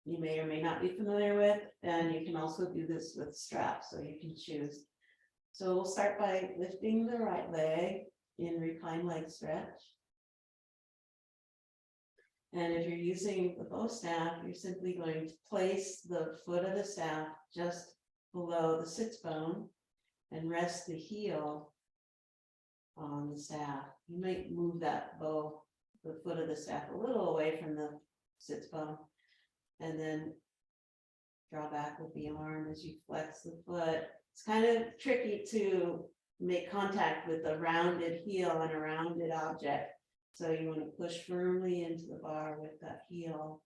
Speaker 1: You may or may not be familiar with, and you can also do this with straps, so you can choose. So we'll start by lifting the right leg in reclined leg stretch. And if you're using the bow staff, you're simply going to place the foot of the staff just below the sits bone and rest the heel on the staff. You might move that bow, the foot of the staff, a little away from the sits bone, and then draw back with the arm as you flex the foot. It's kind of tricky to make contact with a rounded heel and a rounded object. So you want to push firmly into the bar with that heel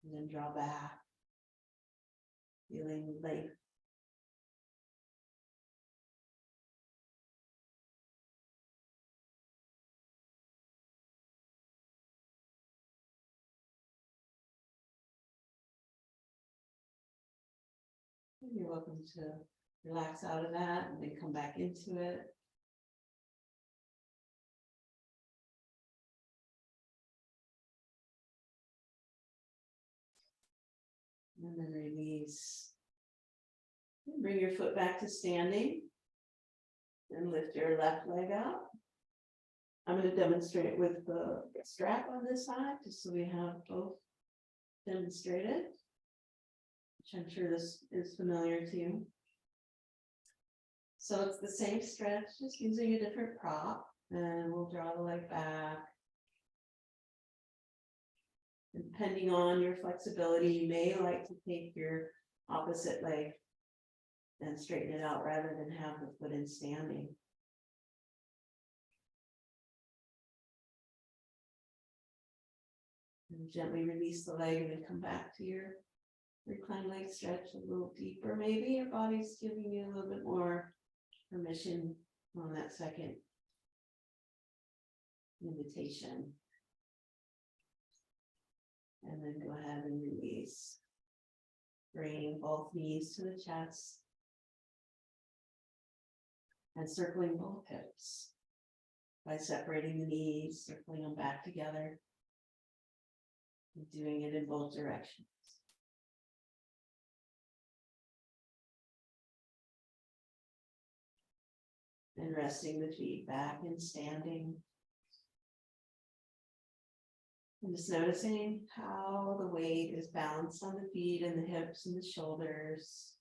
Speaker 1: and then draw back, feeling length. You're welcome to relax out of that and then come back into it. And then release. Bring your foot back to standing and lift your left leg out. I'm going to demonstrate with the strap on this side, just so we have both demonstrated, which I'm sure this is familiar to you. So it's the same stretch, just using a different prop, and we'll draw the leg back. Depending on your flexibility, you may like to take your opposite leg and straighten it out rather than have the foot in standing. And gently release the leg and then come back to your reclined leg stretch a little deeper. Maybe your body's giving you a little bit more permission on that second invitation. And then go ahead and release. Bringing both knees to the chest. And circling both hips. By separating the knees, circling them back together. And doing it in both directions. And resting the feet back and standing. And just noticing how the weight is balanced on the feet and the hips and the shoulders.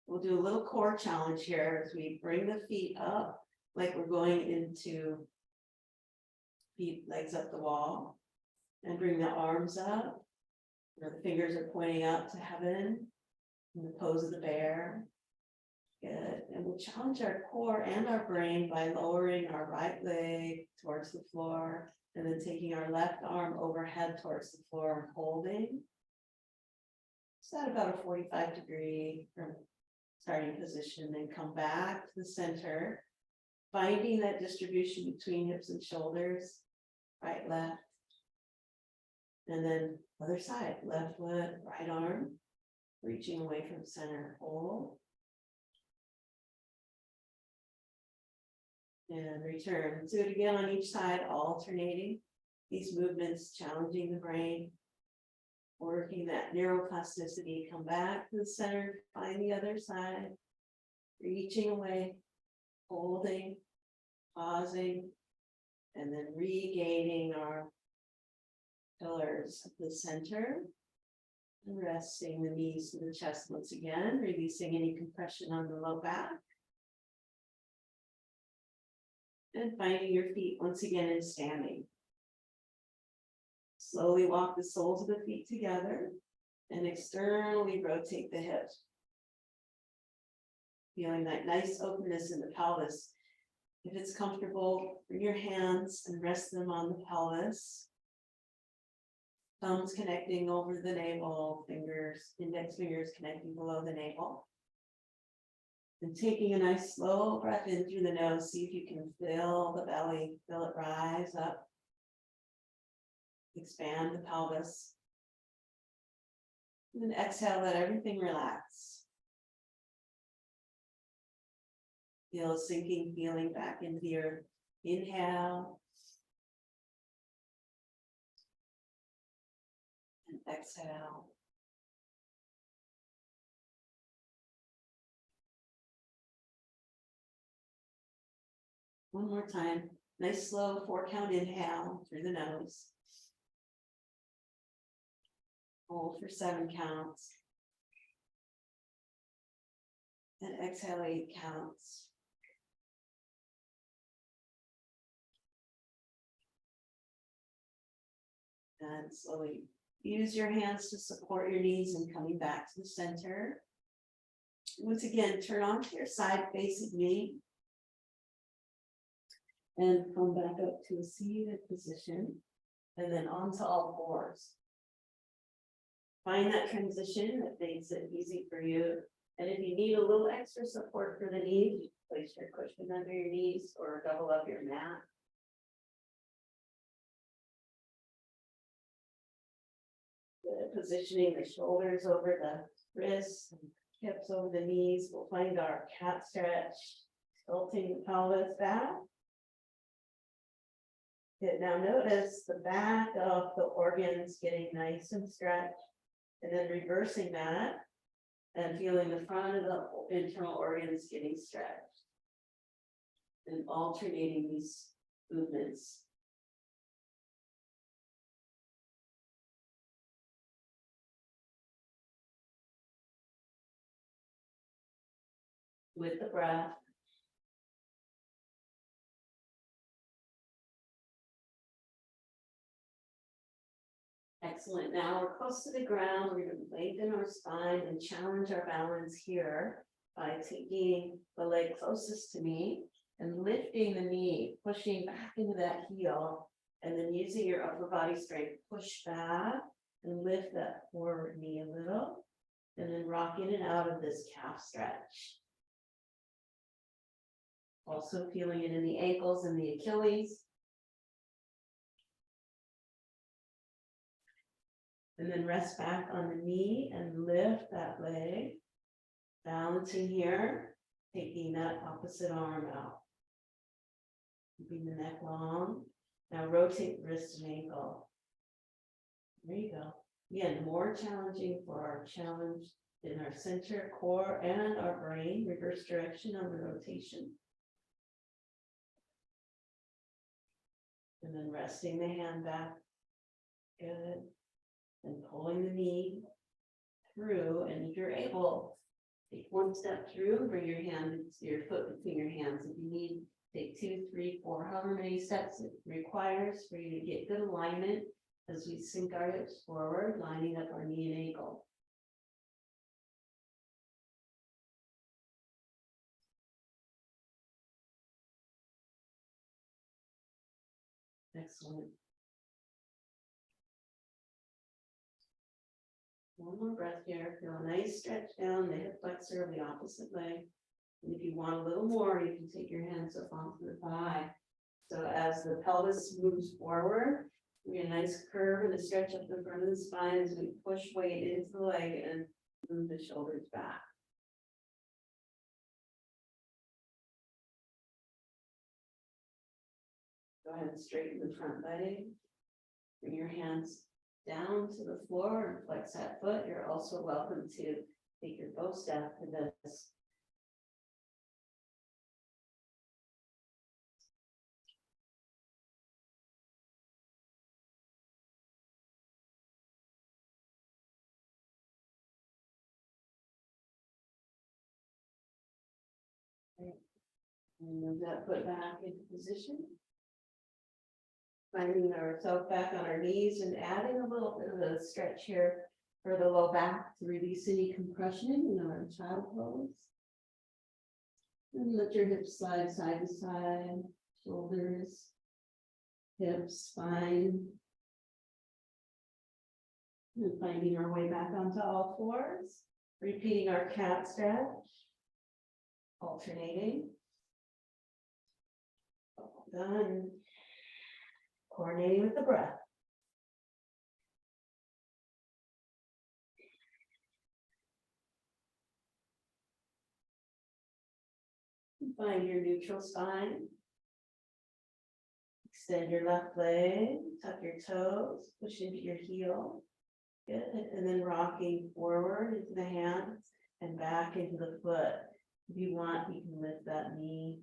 Speaker 1: We'll do a little core challenge here as we bring the feet up like we're going into feet, legs up the wall. And bring the arms up. Where the fingers are pointing up to heaven. In the pose of the bear. Good. And we'll challenge our core and our brain by lowering our right leg towards the floor. And then taking our left arm overhead towards the floor and holding. So at about a 45-degree from starting position, then come back to the center, finding that distribution between hips and shoulders, right, left. And then other side, left foot, right arm, reaching away from center, hold. And return. Do it again on each side, alternating these movements, challenging the brain, working that neuroplasticity. Come back to the center, find the other side, reaching away, holding, pausing, and then regaining our pillars at the center. And resting the knees to the chest once again, releasing any compression on the low back. And finding your feet once again in standing. Slowly walk the soles of the feet together and externally rotate the hips. Feeling that nice openness in the pelvis. If it's comfortable, bring your hands and rest them on the pelvis. Thumbs connecting over the navel, index fingers connecting below the navel. And taking a nice slow breath in through the nose, see if you can fill the belly, feel it rise up. Expand the pelvis. And then exhale, let everything relax. Feel a sinking feeling back into the earth. Inhale. And exhale. One more time. Nice slow 4-count inhale through the nose. Hold for 7 counts. And exhale 8 counts. And slowly use your hands to support your knees and coming back to the center. Once again, turn onto your side facing knee. And come back up to a seated position, and then onto all fours. Find that transition that makes it easy for you. And if you need a little extra support for the knees, you can place your cushion under your knees or double up your mat. Good. Positioning the shoulders over the wrists, and hips over the knees. We'll find our cat stretch, tilting the pelvis back. Now notice the back of the organs getting nice and stretched, and then reversing that and feeling the front of the internal organs getting stretched. And alternating these movements. With the breath. Excellent. Now we're close to the ground. We're going to lengthen our spine and challenge our balance here by taking the leg closest to me and lifting the knee, pushing back into that heel, and then using your upper body strength, push back and lift that forward knee a little, and then rock in and out of this calf stretch. Also feeling it in the ankles and the Achilles. And then rest back on the knee and lift that leg. Balancing here, taking that opposite arm out. Keeping the neck long. Now rotate wrist and ankle. There you go. Again, more challenging for our challenge in our center, core, and our brain. Reverse direction on the rotation. And then resting the hand back. Good. And pulling the knee through. And if you're able, take one step through, bring your foot between your hands. If you need, take 2, 3, 4, however many steps it requires for you to get good alignment as we sink our hips forward, lining up our knee and ankle. Excellent. One more breath here. Feel a nice stretch down the hip flexor of the opposite leg. And if you want a little more, you can take your hands up onto the thigh. So as the pelvis moves forward, we get a nice curve and a stretch up the front of the spine as we push weight into the leg and move the shoulders back. Go ahead and straighten the front leg. Bring your hands down to the floor and flex that foot. You're also welcome to take your bow staff for this. And move that foot back into position. Finding ourselves back on our knees and adding a little bit of a stretch here for the low back to release any compression in our child pose. And let your hips slide side to side, shoulders, hips, spine. And finding our way back onto all fours. Repeating our cat stretch. Alternating. Done. Coordinating with the breath. Find your neutral spine. Extend your left leg, tuck your toes, push into your heel. Good. And then rocking forward into the hands and back into the foot. If you want, you can lift that knee.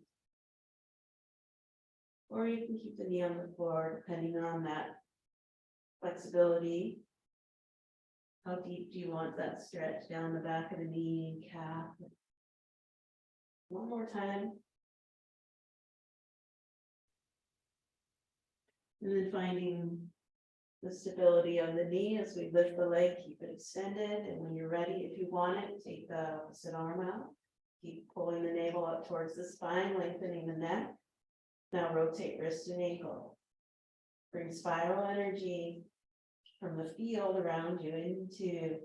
Speaker 1: Or you can keep the knee on the floor, depending on that flexibility. How deep do you want that stretch down the back of the knee and calf? One more time. And then finding the stability of the knee as we lift the leg, keep it extended. And when you're ready, if you want it, take the opposite arm out. Keep pulling the navel up towards the spine, lengthening the neck. Now rotate wrist and ankle. Bring spiral energy from the field around you into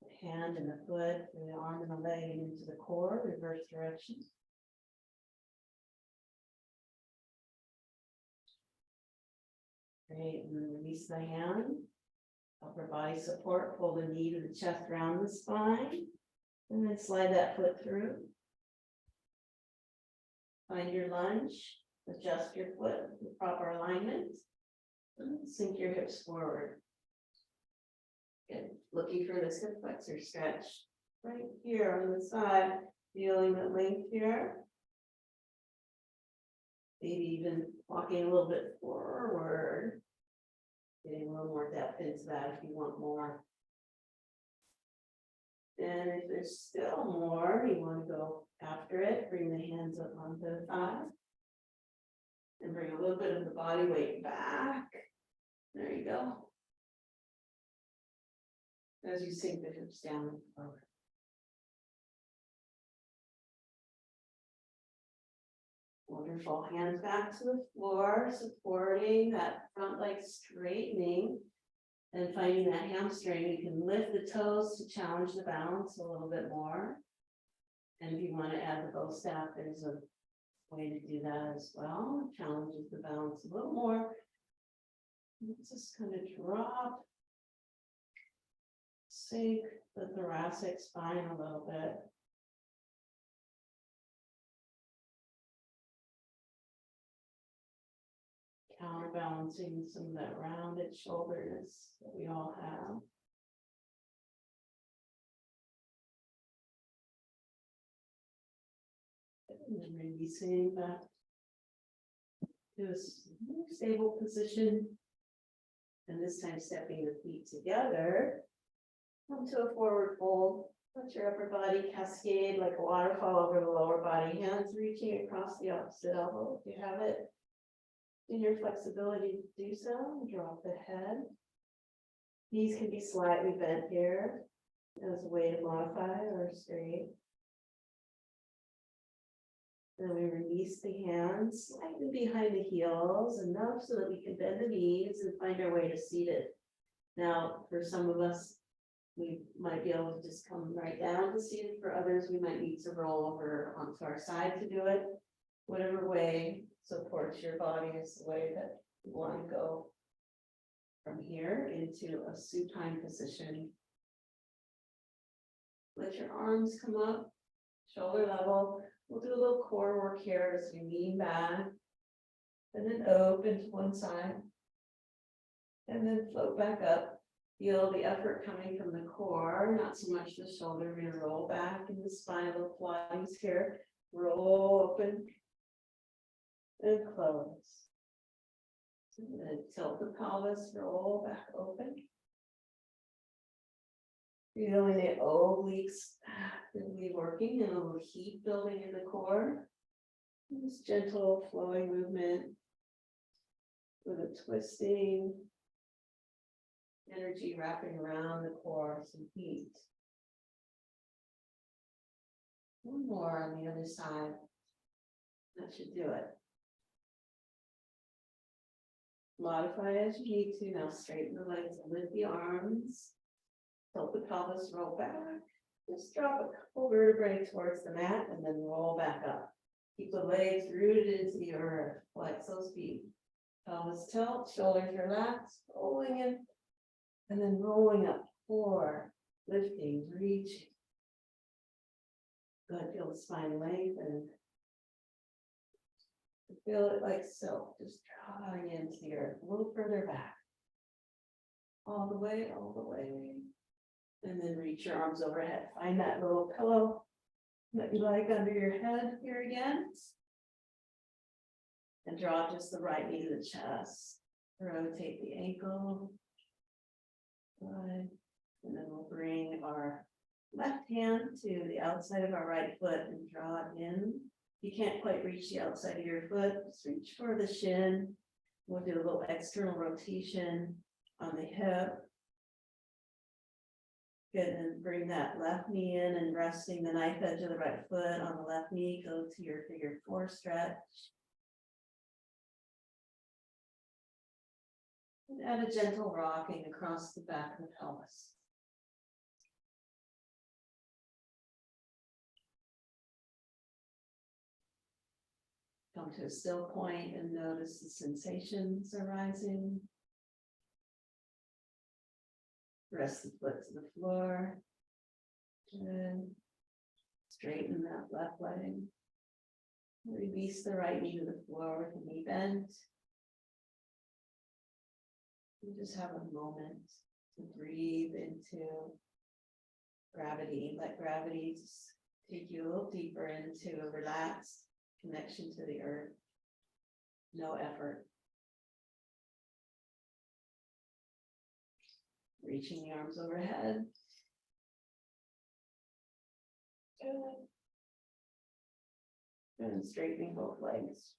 Speaker 1: the hand and the foot, and the arm and the leg, and into the core, reverse direction. Great, and then release the hand. Upper body support, pull the knee to the chest, round the spine, and then slide that foot through. Find your lunge. Adjust your foot with proper alignment. And sink your hips forward. Good. Looking for this hip flexor stretch right here on the side. Feeling the length here. Maybe even walking a little bit forward. Getting a little more depth into that if you want more. And if there's still more, you want to go after it. Bring the hands up onto the thigh. And bring a little bit of the body weight back. There you go. As you sink the hips down and forward. Wonderful. Hands back to the floor, supporting that front leg straightening. And finding that hamstring, you can lift the toes to challenge the balance a little bit more. And if you want to add the bow staff, there's a way to do that as well. Challenges the balance a little more. Let's just kind of drop, sink the thoracic spine a little bit. Counterbalancing some of that rounded shoulders that we all have. And then releasing back to a stable position. And this time stepping the feet together. Come to a forward fold. Let your upper body cascade like a waterfall over the lower body. Hands reaching across the opposite elbow if you have it. In your flexibility to do so, drop the head. Knees can be slightly bent here as a way to modify or straight. Then we release the hands slightly behind the heels, enough so that we can bend the knees and find our way to seated. Now, for some of us, we might be able to just come right down to seated. For others, we might need to roll over onto our side to do it. Whatever way supports your body is the way that you want to go from here into a supine position. Let your arms come up, shoulder level. We'll do a little core work here as we lean back, and then open to one side, and then float back up. Feel the effort coming from the core, not so much the shoulder. We're gonna roll back in the spinal Pilates here. Roll open and close. And then tilt the pelvis, roll back open. Feeling the obliques actively working and a little heat building in the core. This gentle flowing movement with a twisting energy wrapping around the core, some heat. One more on the other side. That should do it. Modify as you need to. Now straighten the legs and lift the arms. Tilt the pelvis, roll back. Just drop a couple vertebrae towards the mat and then roll back up. Keep the legs rooted into the earth. Flex those feet. Pelvis tilt, shoulders relax, rolling in, and then rolling up. 4, lifting, reaching. Good, feel the spine lengthen. Feel it like so, just drawing into the earth, a little further back. All the way, all the way. And then reach your arms overhead. Find that little pillow that you like under your head here again. And draw just the right knee to the chest. Rotate the ankle. Good. And then we'll bring our left hand to the outside of our right foot and draw it in. You can't quite reach the outside of your foot. Just reach for the shin. We'll do a little external rotation on the hip. Good, and bring that left knee in and resting the knife edge of the right foot on the left knee. Go to your figure 4 stretch. And add a gentle rocking across the back of the pelvis. Come to a still point and notice the sensations arising. Rest the foot to the floor. Good. Straighten that left leg. Release the right knee to the floor with the knee bent. You just have a moment to breathe into gravity. Let gravity just take you a little deeper into a relaxed connection to the earth. No effort. Reaching the arms overhead. And straightening both legs.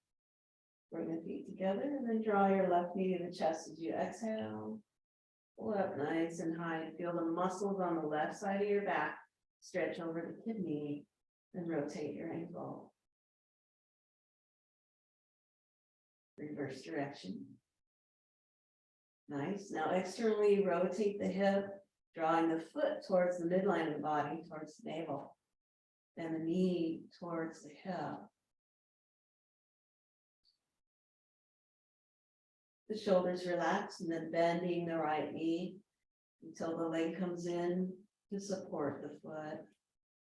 Speaker 1: Bring the feet together and then draw your left knee to the chest as you exhale. Pull it up nice and high. Feel the muscles on the left side of your back stretch over the kidney and rotate your ankle. Reverse direction. Nice. Now externally rotate the hip, drawing the foot towards the midline of the body, towards the navel, and the knee towards the hip. the shoulders relax and then bending the right knee until the leg comes in to support the foot.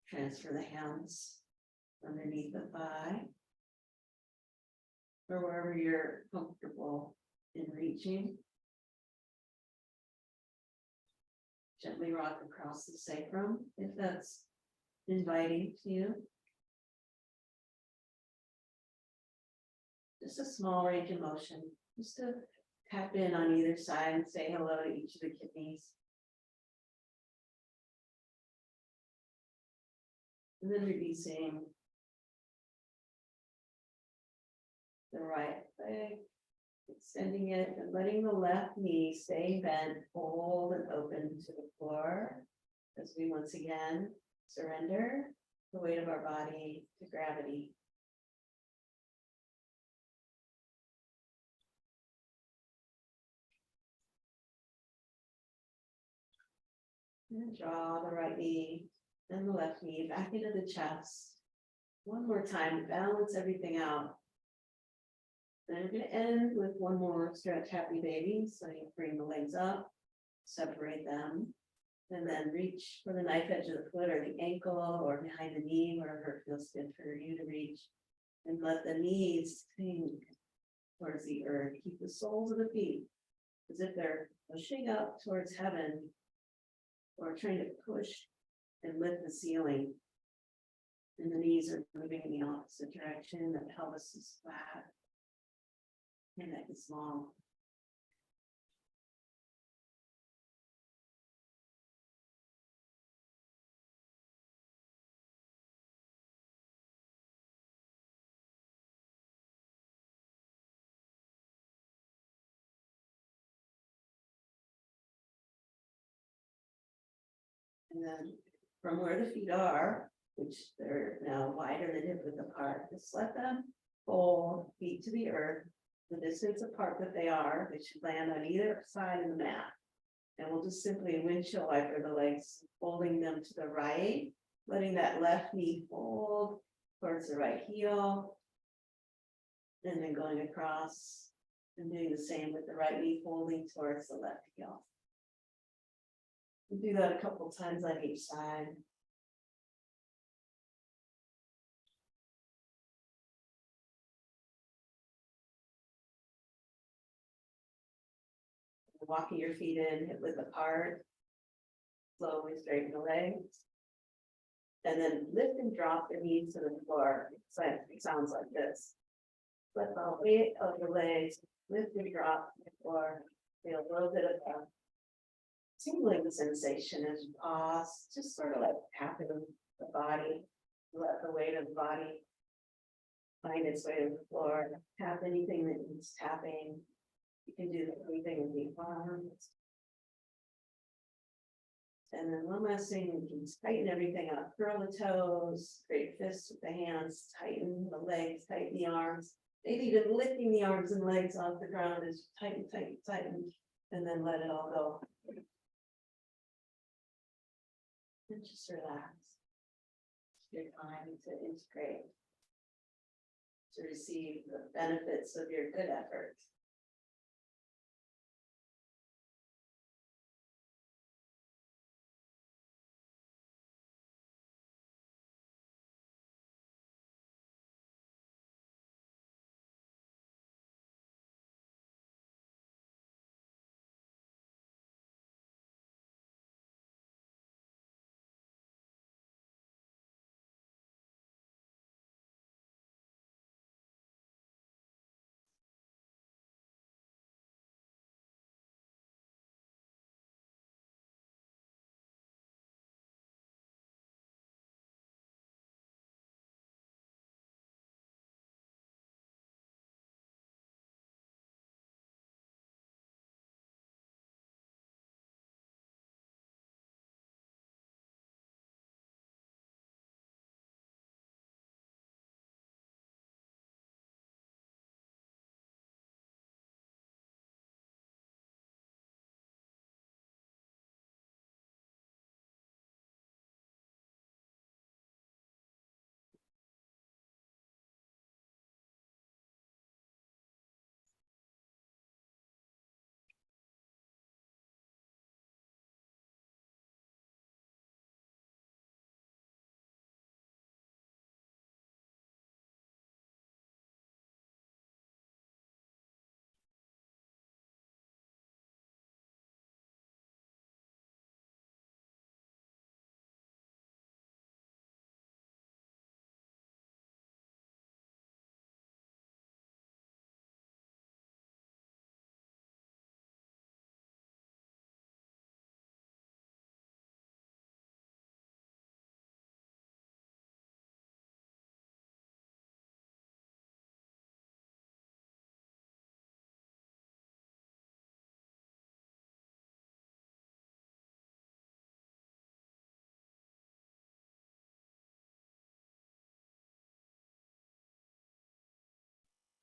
Speaker 1: Transfer the hands underneath the thigh or wherever you're comfortable in reaching. Gently rock across the sacrum if that's inviting to you. Just a small range of motion, just to tap in on either side and say hello to each of the kidneys. And then releasing the right leg, extending it and letting the left knee stay bent, fold and open to the floor as we once again surrender the weight of our body to gravity. And draw the right knee and the left knee back into the chest. One more time to balance everything out. Then I'm going to end with one more stretch happy baby. So you bring the legs up, separate them, and then reach for the knife edge of the foot or the ankle or behind the knee, wherever it feels good for you to reach. And let the knees sink towards the earth. Keep the soles of the feet as if they're pushing up towards heaven or trying to push and lift the ceiling. And the knees are moving in the opposite direction. The pelvis is flat. And neck is long. And then from where the feet are, which they're now wider than hip width apart, just let them fold feet to the earth, the distance apart that they are. They should land on either side of the mat. And we'll just simply windshield wiper the legs, folding them to the right, letting that left knee fold towards the right heel, and then going across and doing the same with the right knee folding towards the left heel. We'll do that a couple times on each side. Walking your feet in, hip width apart. Slowly straighten the legs. And then lift and drop the knees to the floor. So it sounds like this. Let the weight of the legs lift and drop to the floor. Feel a little bit of a tingling sensation as you pause, just sort of like tapping the body. Let the weight of the body find its way to the floor. Tap anything that needs tapping. You can do the breathing in the arms. And then one last thing, you can tighten everything up. Curl the toes, create fists with the hands, tighten the legs, tighten the arms. Maybe even lifting the arms and legs off the ground is tighten, tighten, tighten, and then let it all go. And just relax. Your time to integrate, to receive the benefits of your good effort.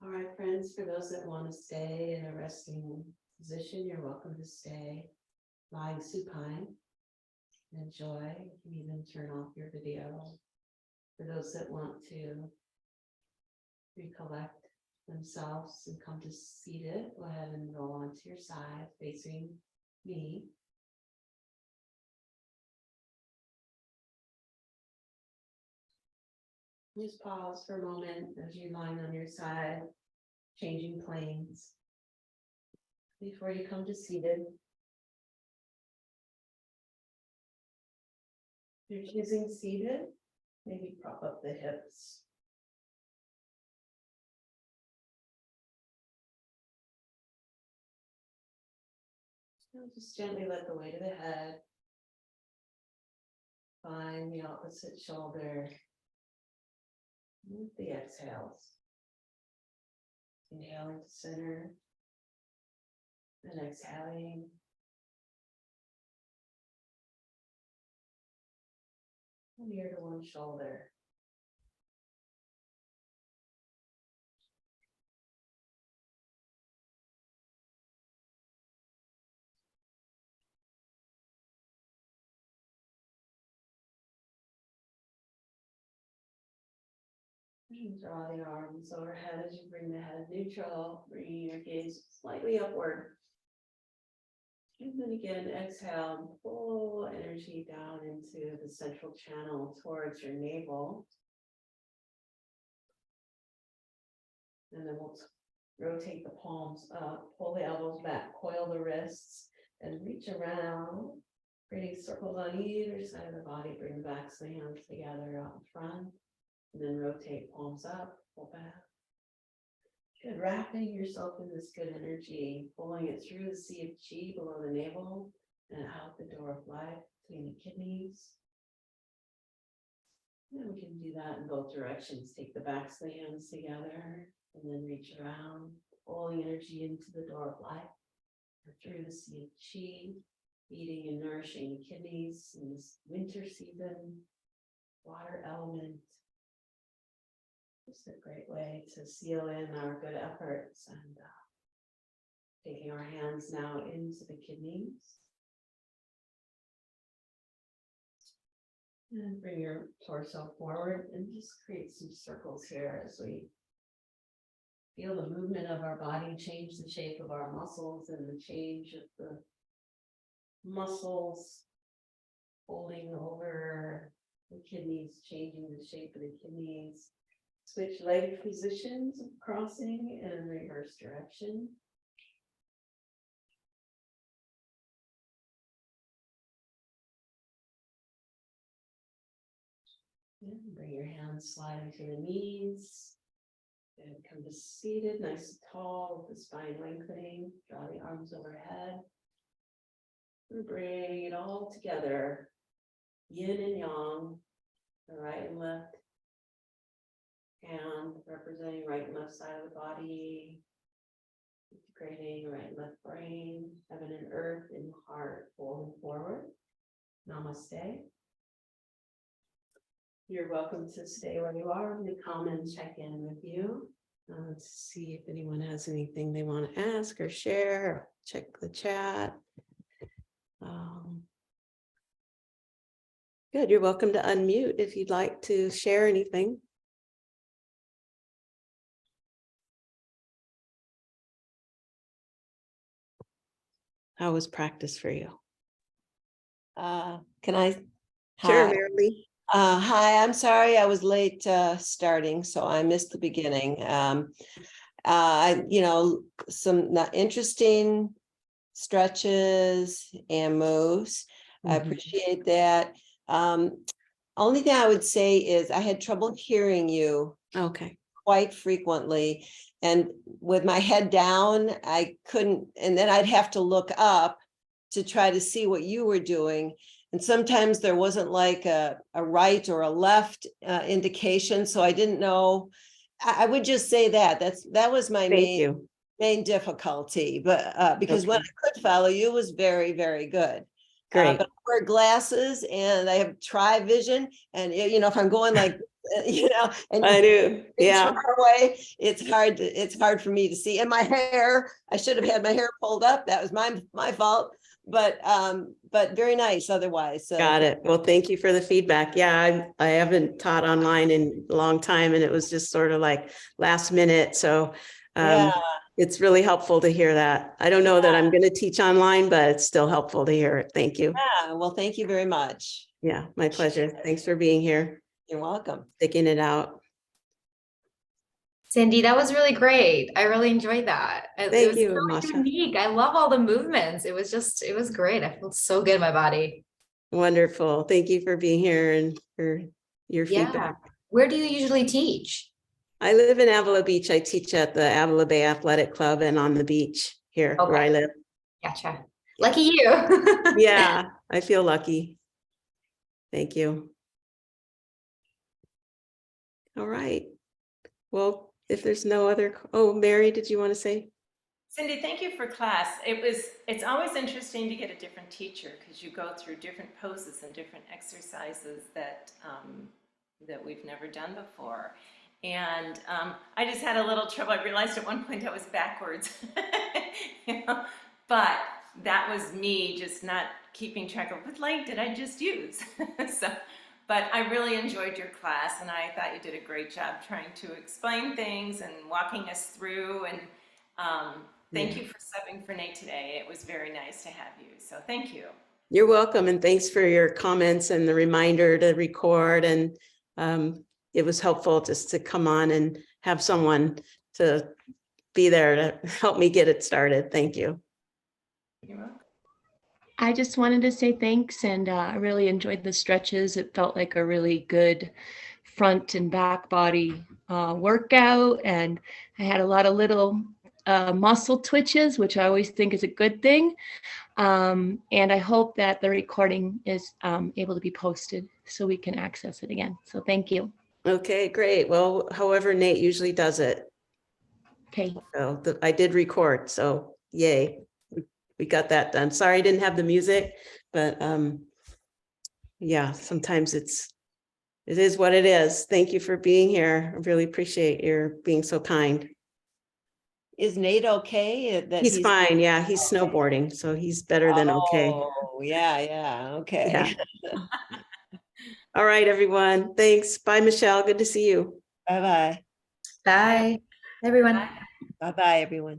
Speaker 1: All right, friends, for those that want to stay in a resting position, you're welcome to stay lying supine. Enjoy. You can even turn off your video. For those that want to recollect themselves and come to seated, go ahead and roll onto your side facing me. Just pause for a moment as you're lying on your side, changing planes. Before you come to seated, if you're choosing seated, maybe prop up the hips. And just gently let the weight of the head find the opposite shoulder with the exhales. Inhaling to center and exhaling. Near to one shoulder. And draw the arms overhead as you bring the head neutral, bringing your gaze slightly upward. And then again, exhale and pull energy down into the central channel towards your navel. And then we'll rotate the palms up, pull the elbows back, coil the wrists, and reach around, creating circles on either side of the body. Bring the backs of the hands together out in front, and then rotate palms up, pull back. Good, wrapping yourself in this good energy, pulling it through the sea of chi below the navel and out the door of life between the kidneys. And we can do that in both directions. Take the backs of the hands together and then reach around, pulling energy into the door of life through the sea of chi, feeding and nourishing the kidneys in this winter season, water element. It's a great way to seal in our good efforts and taking our hands now into the kidneys. And bring your torso forward and just create some circles here as we feel the movement of our body change the shape of our muscles and the change of the muscles folding over the kidneys, changing the shape of the kidneys. Switch leg positions, crossing and reverse direction. And bring your hands sliding to the knees. And come to seated, nice and tall, with the spine lengthening. Draw the arms overhead. And bring it all together. Yin and yang, the right and left hand representing right and left side of the body. Integrating right and left brain, heaven and earth in the heart, folding forward. Namaste. You're welcome to stay where you are. I'm going to come and check in with you. Let's see if anyone has anything they want to ask or share. Check the chat. Good. You're welcome to unmute if you'd like to share anything. How was practice for you?
Speaker 2: Can I?
Speaker 1: Sure,
Speaker 2: Hi.
Speaker 1: Marilee.
Speaker 2: Hi, I'm sorry I was late starting, so I missed the beginning. Some interesting stretches and moves. I appreciate that. Only thing I would say is I had trouble hearing you
Speaker 1: Okay.
Speaker 2: quite frequently. And with my head down, I couldn't, and then I'd have to look up to try to see what you were doing. And sometimes there wasn't like a right or a left indication. So I didn't know. I would just say that was my main difficulty, but because when I could follow you was very, very good. But
Speaker 3: Great.
Speaker 2: I wear glasses and I have tri-vision, and if I'm going like, and
Speaker 3: I do.
Speaker 2: it's
Speaker 3: Yeah.
Speaker 2: far away, it's hard for me to see. And my hair, I should have had my hair pulled up. That was my fault. But very nice otherwise. So
Speaker 3: Got it. Well, thank you for the feedback. Yeah, I haven't taught online in a long time, and it was just sort of like last minute. So
Speaker 2: yeah,
Speaker 3: it's really helpful to hear that. I don't know that I'm going to teach online, but it's still helpful to hear it. Thank you.
Speaker 2: yeah. Well, thank you very much.
Speaker 3: Yeah, my pleasure. Thanks for being here,
Speaker 2: You're welcome.
Speaker 3: sticking it out.
Speaker 4: Cyndi, that was really great. I really enjoyed that. It
Speaker 3: Thank
Speaker 4: was
Speaker 3: you,
Speaker 4: so
Speaker 3: Masha.
Speaker 4: unique. I love all the movements. It was great. I felt so good in my body.
Speaker 3: Wonderful. Thank you for being here and for your
Speaker 4: Yeah.
Speaker 3: feedback.
Speaker 4: Where do you usually teach?
Speaker 3: I live in Avila Beach. I teach at the Avila Bay Athletic Club and on the beach here where I live.
Speaker 4: Gotcha. Lucky you.
Speaker 3: Yeah, I feel lucky. Thank you. All right. Well, if there's no other, oh, Mary, did you want to say?
Speaker 5: Cyndi, thank you for class. It's always interesting to get a different teacher because you go through different poses and different exercises that we've never done before. And I just had a little trouble. I realized at one point I was backwards, but that was me just not keeping track of what leg did I just use. But I really enjoyed your class, and I thought you did a great job trying to explain things and walking us through. And thank you for subbing for Nate today. It was very nice to have you. So thank you.
Speaker 3: You're welcome. And thanks for your comments and the reminder to record. And it was helpful just to come on and have someone to be there to help me get it started. Thank you.
Speaker 5: You're welcome.
Speaker 6: I just wanted to say thanks, and I really enjoyed the stretches. It felt like a really good front and back body workout, and I had a lot of little muscle twitches, which I always think is a good thing. And I hope that the recording is able to be posted so we can access it again. So thank you.
Speaker 3: Okay, great. Well, however Nate usually does it.
Speaker 6: Okay.
Speaker 3: So I did record, so yay. We got that done. Sorry I didn't have the music, but yeah, sometimes it is what it is. Thank you for being here. I really appreciate your being so kind.
Speaker 2: Is Nate okay? That
Speaker 3: He's fine. Yeah, he's snowboarding, so he's better than okay.
Speaker 2: Oh, yeah. Okay.
Speaker 3: Yeah. All right, everyone. Thanks. Bye, Michelle. Good to see you.
Speaker 2: Bye-bye.
Speaker 4: Bye, everyone.
Speaker 2: Bye-bye, everyone.